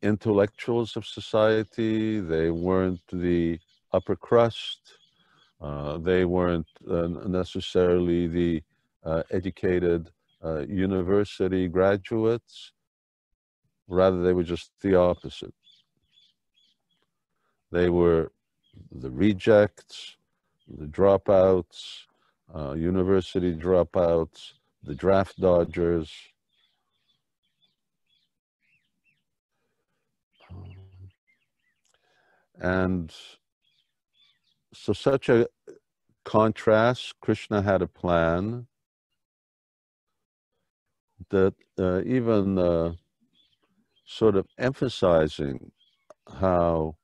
intellectuals of society. They weren't the upper crust. They weren't necessarily the educated university graduates. Rather, they were just the opposite. They were the rejects, the dropouts, university dropouts, the draft dodgers. And so such a contrast, Krishna had a plan that even sort of emphasizing how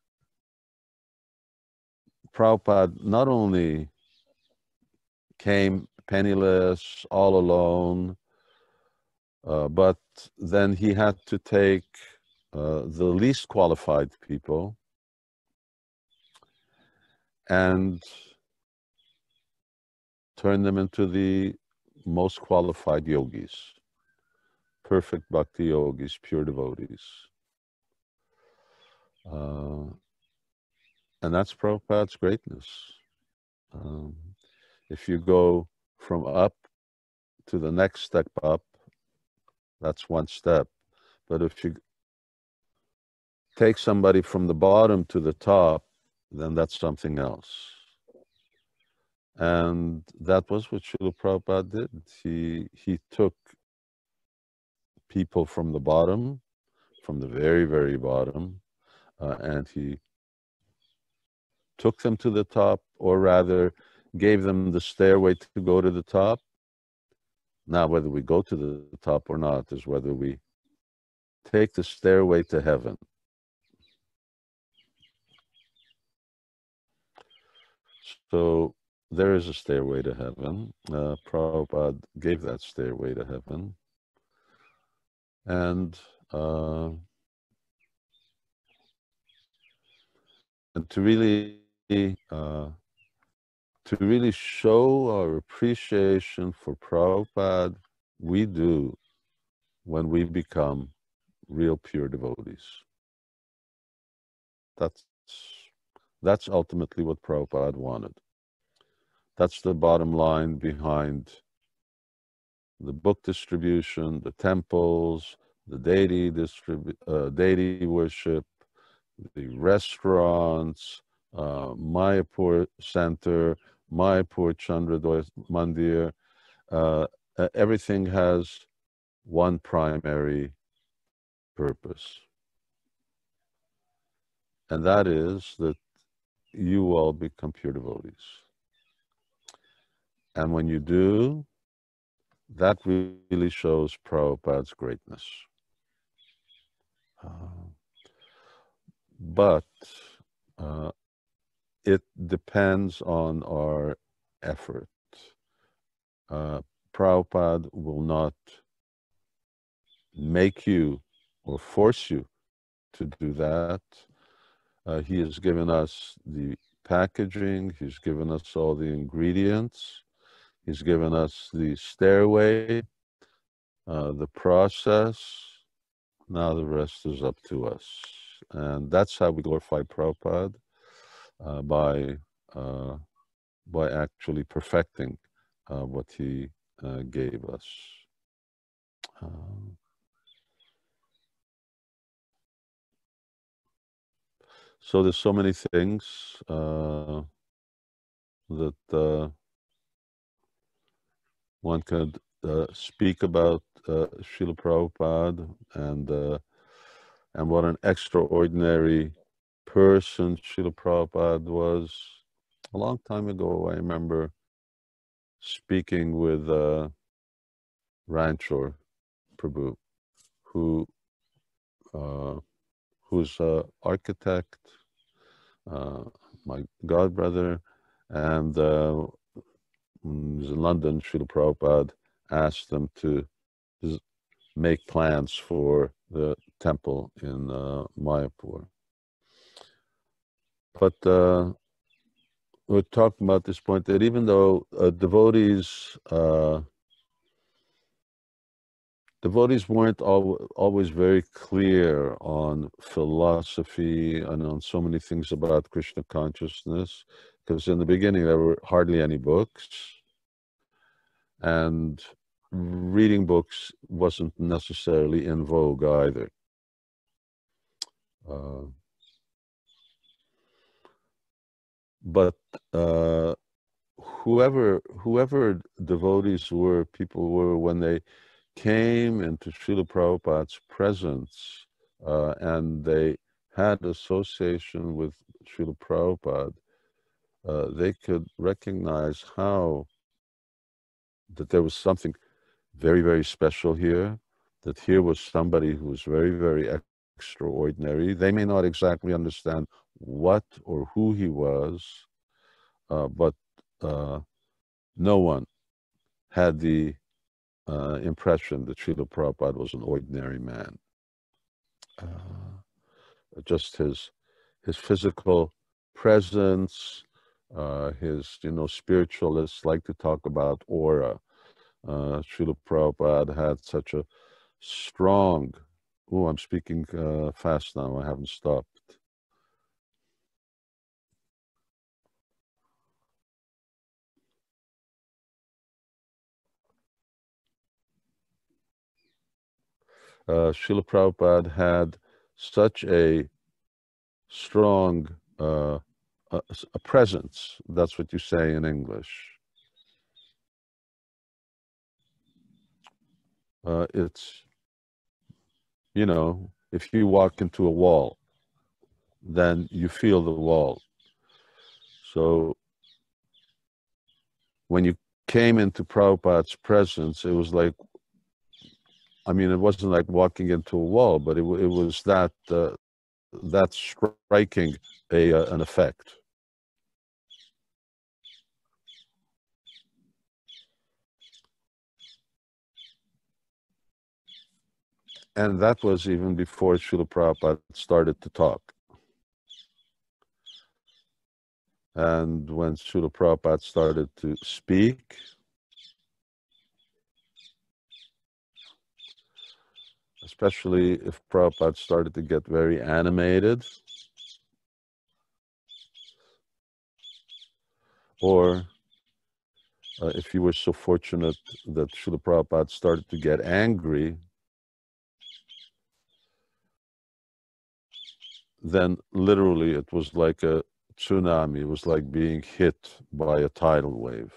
Prabhupada not only came penniless, all alone, but then he had to take the least qualified people and turn them into the most qualified yogis, perfect bhakti yogis, pure devotees. And that's Prabhupada's greatness. If you go from up to the next step up, that's one step. But if you take somebody from the bottom to the top, then that's something else. And that was what Srila Prabhupada did. He took people from the bottom, from the very, very bottom, and he took them to the top, or rather gave them the stairway to go to the top. Now, whether we go to the top or not is whether we take the stairway to heaven. So there is a stairway to heaven. Prabhupada gave that stairway to heaven. And to really show our appreciation for Prabhupada, we do when we become real pure devotees. That's ultimately what Prabhupada wanted. That's the bottom line behind the book distribution, the temples, the deity worship, the restaurants, Mayapur Center, Mayapur Chandradoy Mandir. Everything has one primary purpose. And that is that you all become pure devotees. And when you do, that really shows Prabhupada's greatness. But it depends on our effort. Prabhupada will not make you or force you to do that. He has given us the packaging, he's given us all the ingredients, he's given us the stairway, the process. Now the rest is up to us. And that's how we glorify Prabhupada, by actually perfecting what he gave us. So there's so many things that one could speak about Srila Prabhupada and what an extraordinary person Srila Prabhupada was. A long time ago, I remember speaking with Ranchor Prabhu, who's an architect, my godbrother, and in London, Srila Prabhupada asked them to make plans for the temple in Mayapur. But we're talking about this point that even though devotees weren't always very clear on philosophy and on so many things about Krishna consciousness, because in the beginning there were hardly any books, and reading books wasn't necessarily in vogue either. But whoever devotees were, people were, when they came into Srila Prabhupada's presence and they had association with Srila Prabhupada, they could recognize that there was something very, very special here, that here was somebody who was very, very extraordinary. They may not exactly understand what or who he was, but no one had the impression that Srila Prabhupada was an ordinary man. just his physical presence. His, spiritualists like to talk about aura. Srila Prabhupada had such a strong, I'm speaking fast now, I haven't stopped. Srila Prabhupada had such a strong a presence, that's what you say in English. It's, if you walk into a wall, then you feel the wall. So when you came into Prabhupada's presence, it was like, it wasn't like walking into a wall, but it was that striking an effect. And that was even before Srila Prabhupada started to talk. And when Srila Prabhupada started to speak, especially if Prabhupada started to get very animated, or if you were so fortunate that Srila Prabhupada started to get angry, then literally it was like a tsunami. It was like being hit by a tidal wave.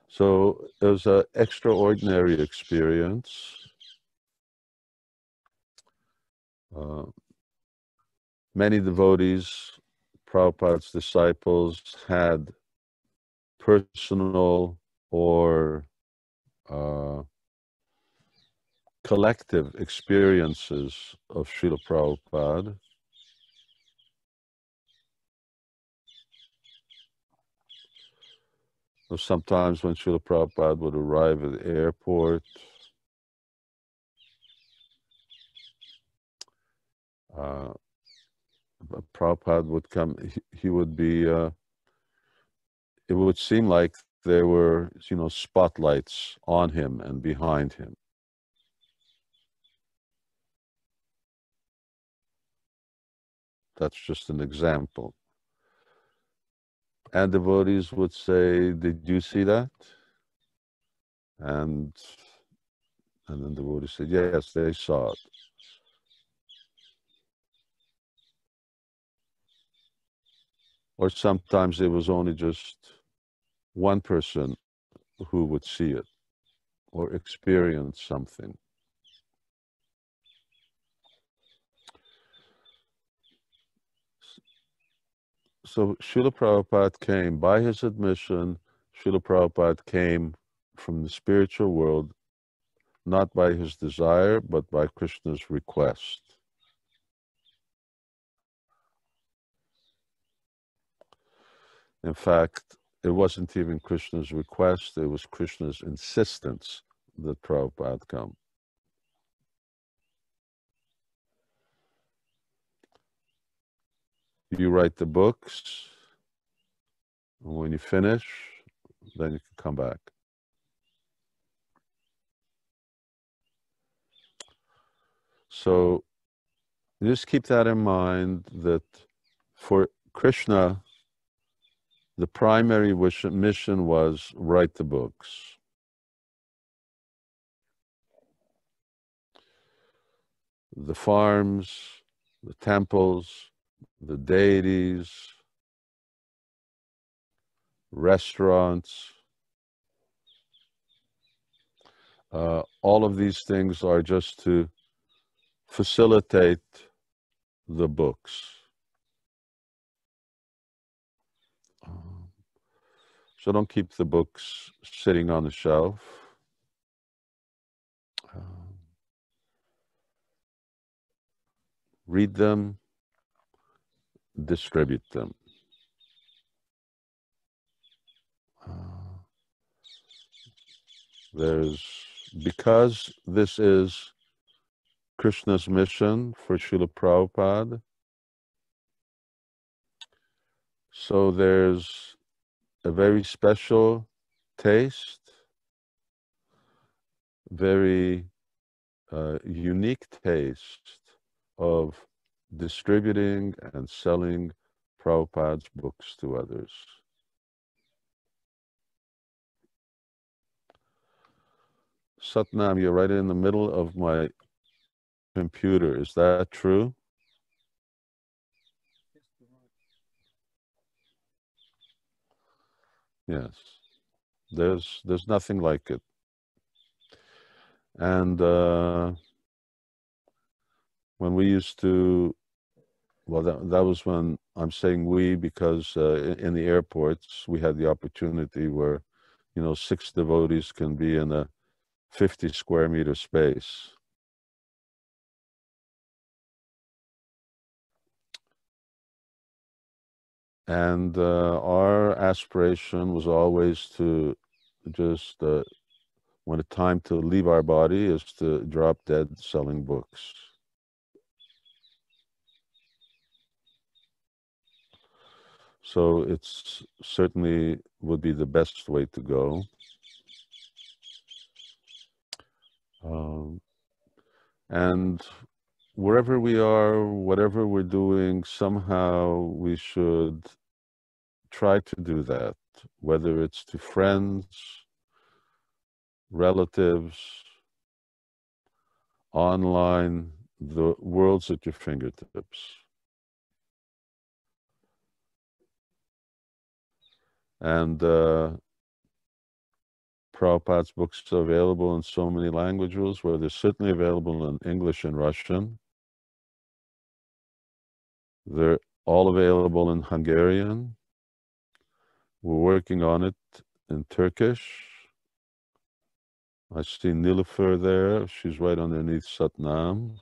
So it was an extraordinary experience. Many devotees, Prabhupada's disciples, had personal or collective experiences of Srila Prabhupada. So sometimes when Srila Prabhupada would arrive at the airport, Prabhupada would come, he would be, it would seem like there were, spotlights on him and behind him. That's just an example. And devotees would say, "Did you see that?" And then the devotees said, "Yes, they saw it." Or sometimes it was only just one person who would see it or experience something. So Srila Prabhupada came, by his admission, Srila Prabhupada came from the spiritual world, not by his desire, but by Krishna's request. In fact, it wasn't even Krishna's request, it was Krishna's insistence that Prabhupada come. You write the books, and when you finish, then you can come back. So just keep that in mind, that for Krishna, the primary mission was write the books. The farms, the temples, the deities, restaurants, all of these things are just to facilitate the books. So don't keep the books sitting on the shelf. Read them, distribute them. Because this is Krishna's mission for Srila Prabhupada, so there's a very special taste, very unique taste of distributing and selling Prabhupada's books to others. Satnam, you're right in the middle of my computer. Is that true? Yes. There's nothing like it. And when we used to, well, that was when I'm saying we, because in the airports we had the opportunity where, 6 devotees can be in a 50 square meter space. And our aspiration was always to just, when it's time to leave our body, is to drop dead selling books. So it's certainly would be the best way to go. And wherever we are, whatever we're doing, somehow we should try to do that, whether it's to friends, relatives, online, the world's at your fingertips. And Prabhupada's books are available in so many languages, where they're certainly available in English and Russian. They're all available in Hungarian. We're working on it in Turkish. I see Nilufer there. She's right underneath Satnam.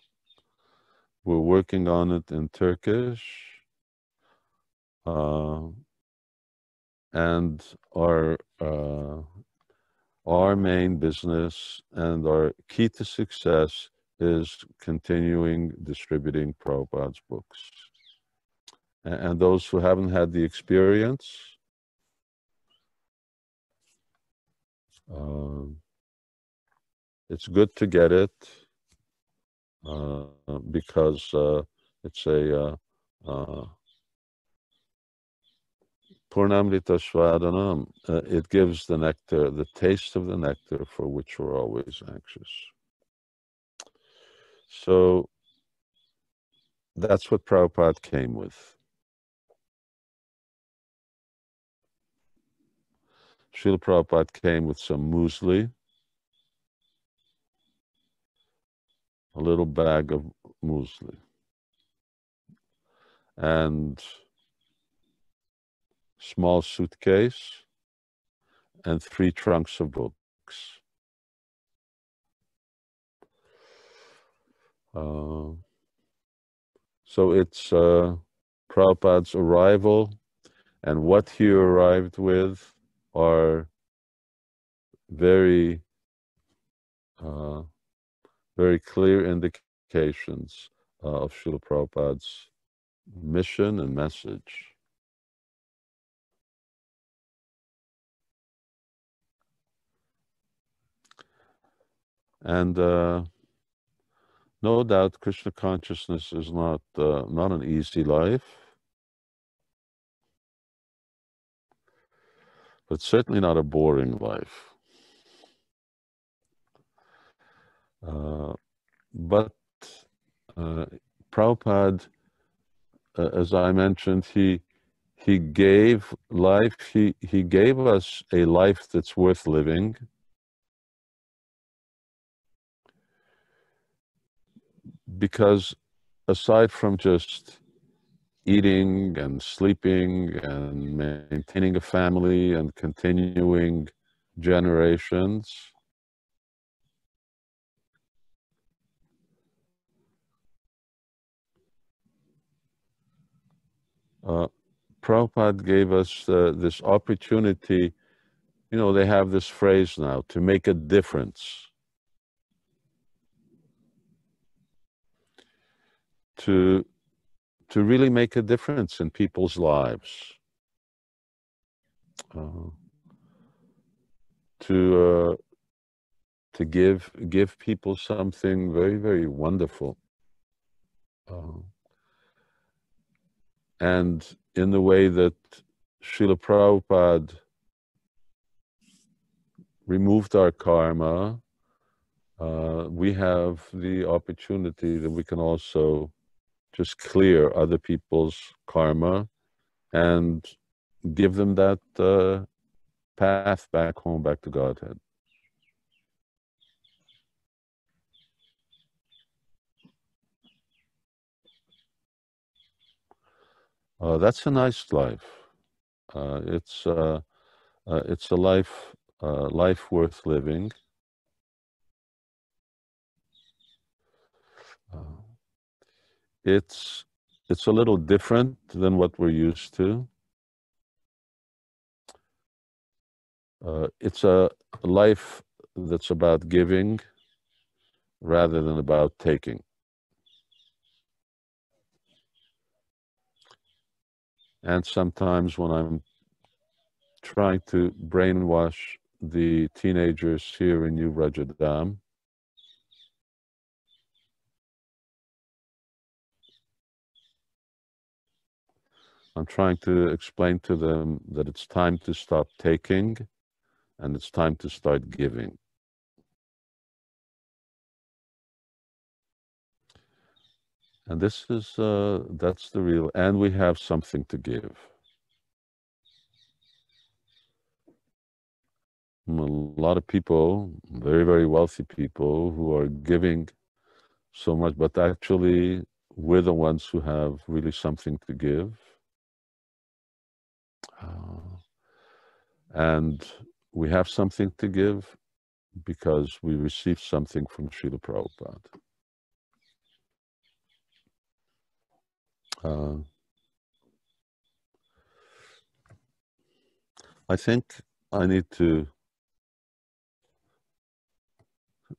We're working on it in Turkish. And our main business and our key to success is continuing distributing Prabhupada's books. And those who haven't had the experience, it's good to get it because it's a Purnamrita Swadanam. It gives the nectar, the taste of the nectar for which we're always anxious. So that's what Prabhupada came with. Srila Prabhupada came with some muesli, a little bag of muesli, and small suitcase, and 3 trunks of books. So it's Prabhupada's arrival, and what he arrived with are very, very clear indications of Srila Prabhupada's mission and message. And no doubt Krishna consciousness is not an easy life, but certainly not a boring life. But Prabhupada, as I mentioned, he gave life, he gave us a life that's worth living. Because aside from just eating and sleeping and maintaining a family and continuing generations, Prabhupada gave us this opportunity you know, they have this phrase now, to make a difference. To really make a difference in people's lives. To give people something very, very wonderful. And in the way that Srila Prabhupada removed our karma, we have the opportunity that we can also just clear other people's karma and give them that path back home, back to Godhead. That's a nice life. It's a life worth living. It's a little different than what we're used to. It's a life that's about giving rather than about taking. And sometimes when I'm trying to brainwash the teenagers here in New Rajadam, I'm trying to explain to them that it's time to stop taking and it's time to start giving. And this is, that's the real, and we have something to give. A lot of people, very, very wealthy people who are giving so much, but actually we're the ones who have really something to give. And we have something to give because we received something from Srila Prabhupada. I think I need to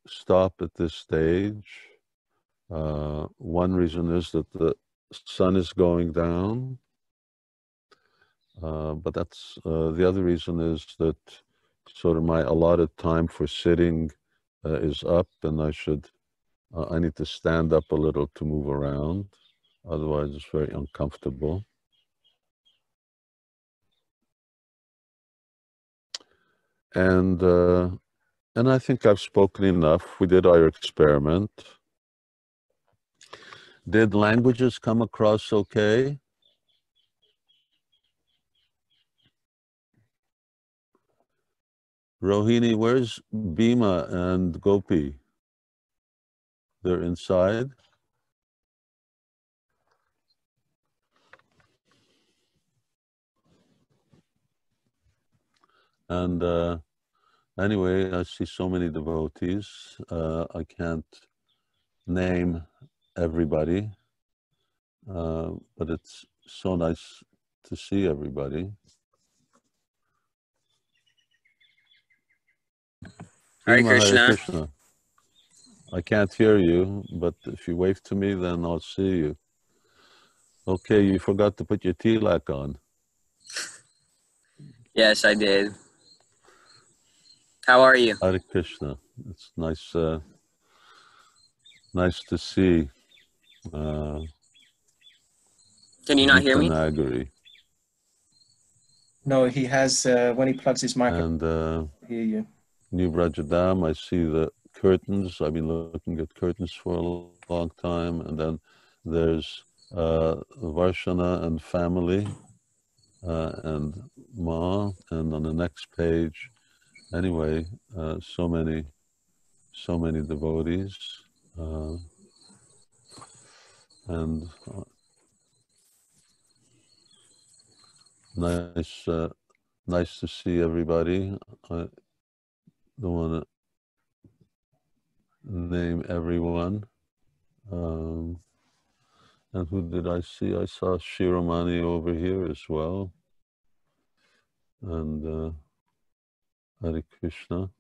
stop at this stage. One reason is that the sun is going down, but that's the other reason is that sort of my allotted time for sitting is up, and I need to stand up a little to move around. Otherwise, it's very uncomfortable. And I think I've spoken enough. We did our experiment. Did languages come across okay? Rohini, where's Bhima and Gopi? They're inside. And anyway, I see so many devotees. I can't name everybody, but it's so nice to see everybody. Hare Krishna. Hare Krishna. I can't hear you, but if you wave to me, then I'll see you. Okay, you forgot to put your tilak on. Yes, I did. How are you? Hare Krishna. It's nice, nice to see. Can you not hear me? Nagari. No, he has, when he plugs his microphone, And hear you. New Rajadam, I see the curtains. I've been looking at curtains for a long time. And then there's Varshana and family and Ma. And on the next page, anyway, so many devotees. And nice to see everybody. I don't want to name everyone. And who did I see? I saw Shiromani over here as well. And Hare Krishna.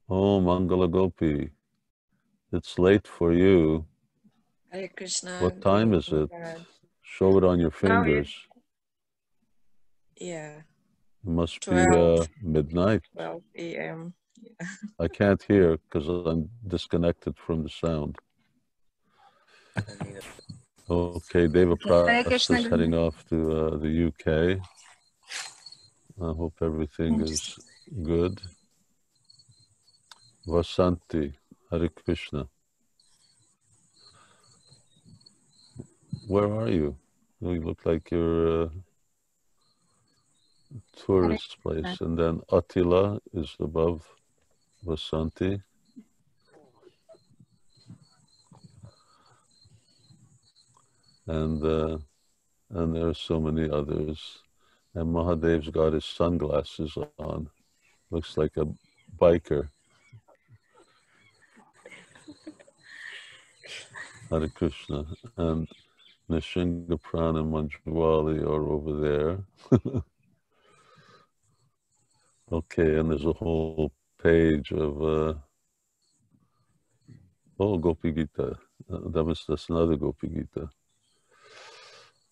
Oh, Mangala Gopi, it's late for you. Hare Krishna. What time is it? Show it on your fingers. Yeah. It must 12, be midnight. 12 a.m. Yeah. I can't hear because I'm disconnected from the sound. Okay, Deva Pras is heading off to the UK. I hope everything is good. Vasanti, Hare Krishna. Where are you? You look like you're a tourist place. And then Attila is above Vasanti. And there are so many others. And Mahadev's got his sunglasses on. Looks like a biker. Hare Krishna. And Nishingaprana and Manjwali are over there. Okay, and there's a whole page of Gopi Gita. That's another Gopi Gita.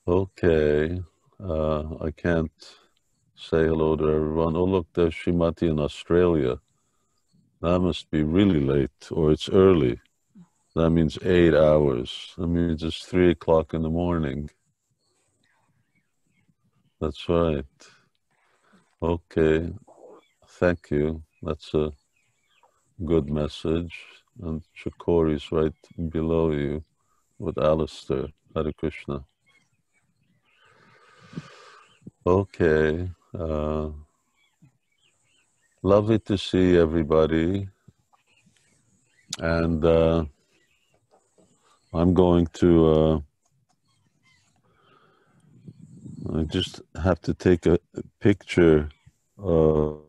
Okay, I can't say hello to everyone. Oh, look, there's Srimati in Australia. That must be really late, or it's early. That means 8 hours. That means it's 3 o'clock in the morning. That's right. Okay, thank you. That's a good message. And Chakori's right below you with Alistair. Hare Krishna. Okay. Lovely to see everybody. And I'm going to I just have to take a picture of,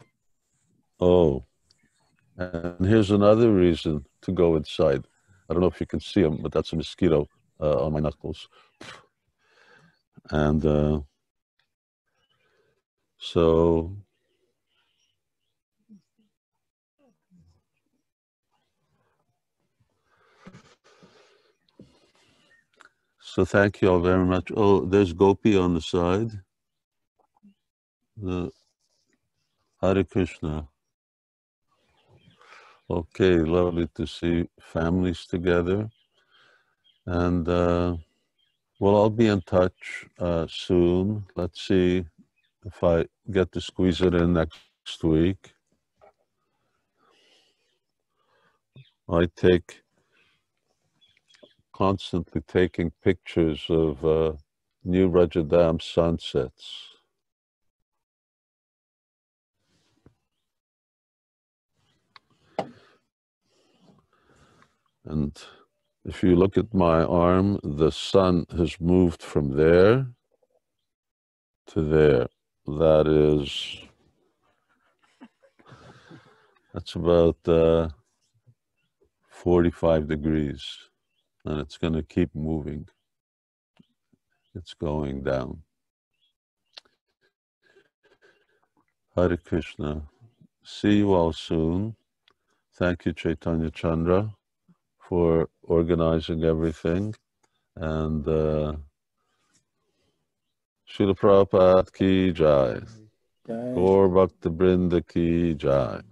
and here's another reason to go inside. I don't know if you can see them, but that's a mosquito on my knuckles. And so thank you all very much. Oh, there's Gopi on the side. Hare Krishna. Okay, lovely to see families together. And well, I'll be in touch soon. Let's see if I get to squeeze it in next week. I constantly taking pictures of New Rajadam sunsets. And if you look at my arm, the sun has moved from there to there. That's about 45 degrees. And it's going to keep moving. It's going down. Hare Krishna. See you all soon. Thank you, Chaitanya Chandra, for organizing everything. And Srila Prabhupada ki jai. Gaur Bhakta Brinda ki jai.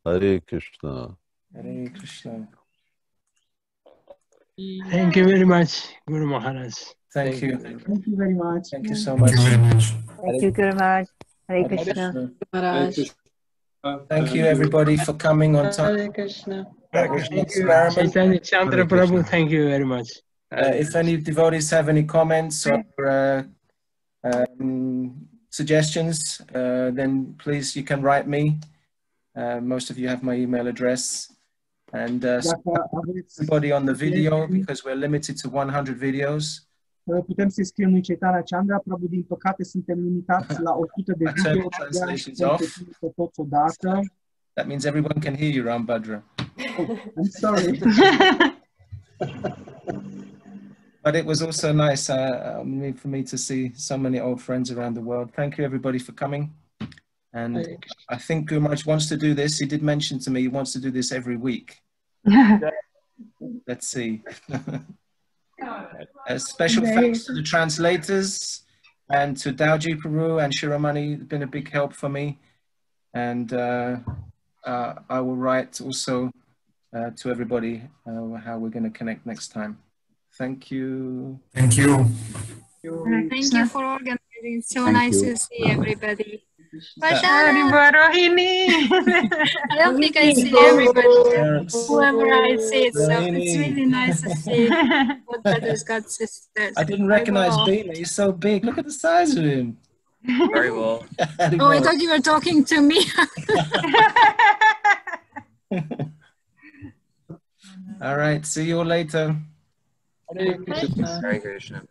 Hare Krishna. Hare Krishna. Thank you very much, Guru Maharaj. Thank you. Thank you very much. Thank you so much. Thank you very much. Hare Krishna. Thank you, everybody, for coming on time. Hare Krishna. Thank you, Chaitanya Chandra Prabhu. Thank you very much. If any devotees have any comments or suggestions, then please, you can write me. Most of you have my email address. And everybody on the video, because we're limited to 100 videos. Putem să scriem lui Chaitanya Chandra, Prabhu, din păcate suntem limitați la 100 de video. Translations off. That means everyone can hear you, Rambhadra. I'm sorry. But it was also nice for me to see so many old friends around the world. Thank you, everybody, for coming. And I think Gurmaj wants to do this. He did mention to me he wants to do this every week. Let's see. A special thanks to the translators and to Dauji Peru and Shiramani. It's been a big help for me. And I will write also to everybody how we're going to connect next time. Thank you. Thank you. Thank you for organizing. So nice to see everybody. Rohini. I don't think I see everybody, whoever I see, so it's really nice to see what Brothers God sisters. I didn't recognize Bina. He's so big. Look at the size of him. Very well. Oh, I thought you were talking to me. All right. See you all later. Hare Krishna. Hare Krishna.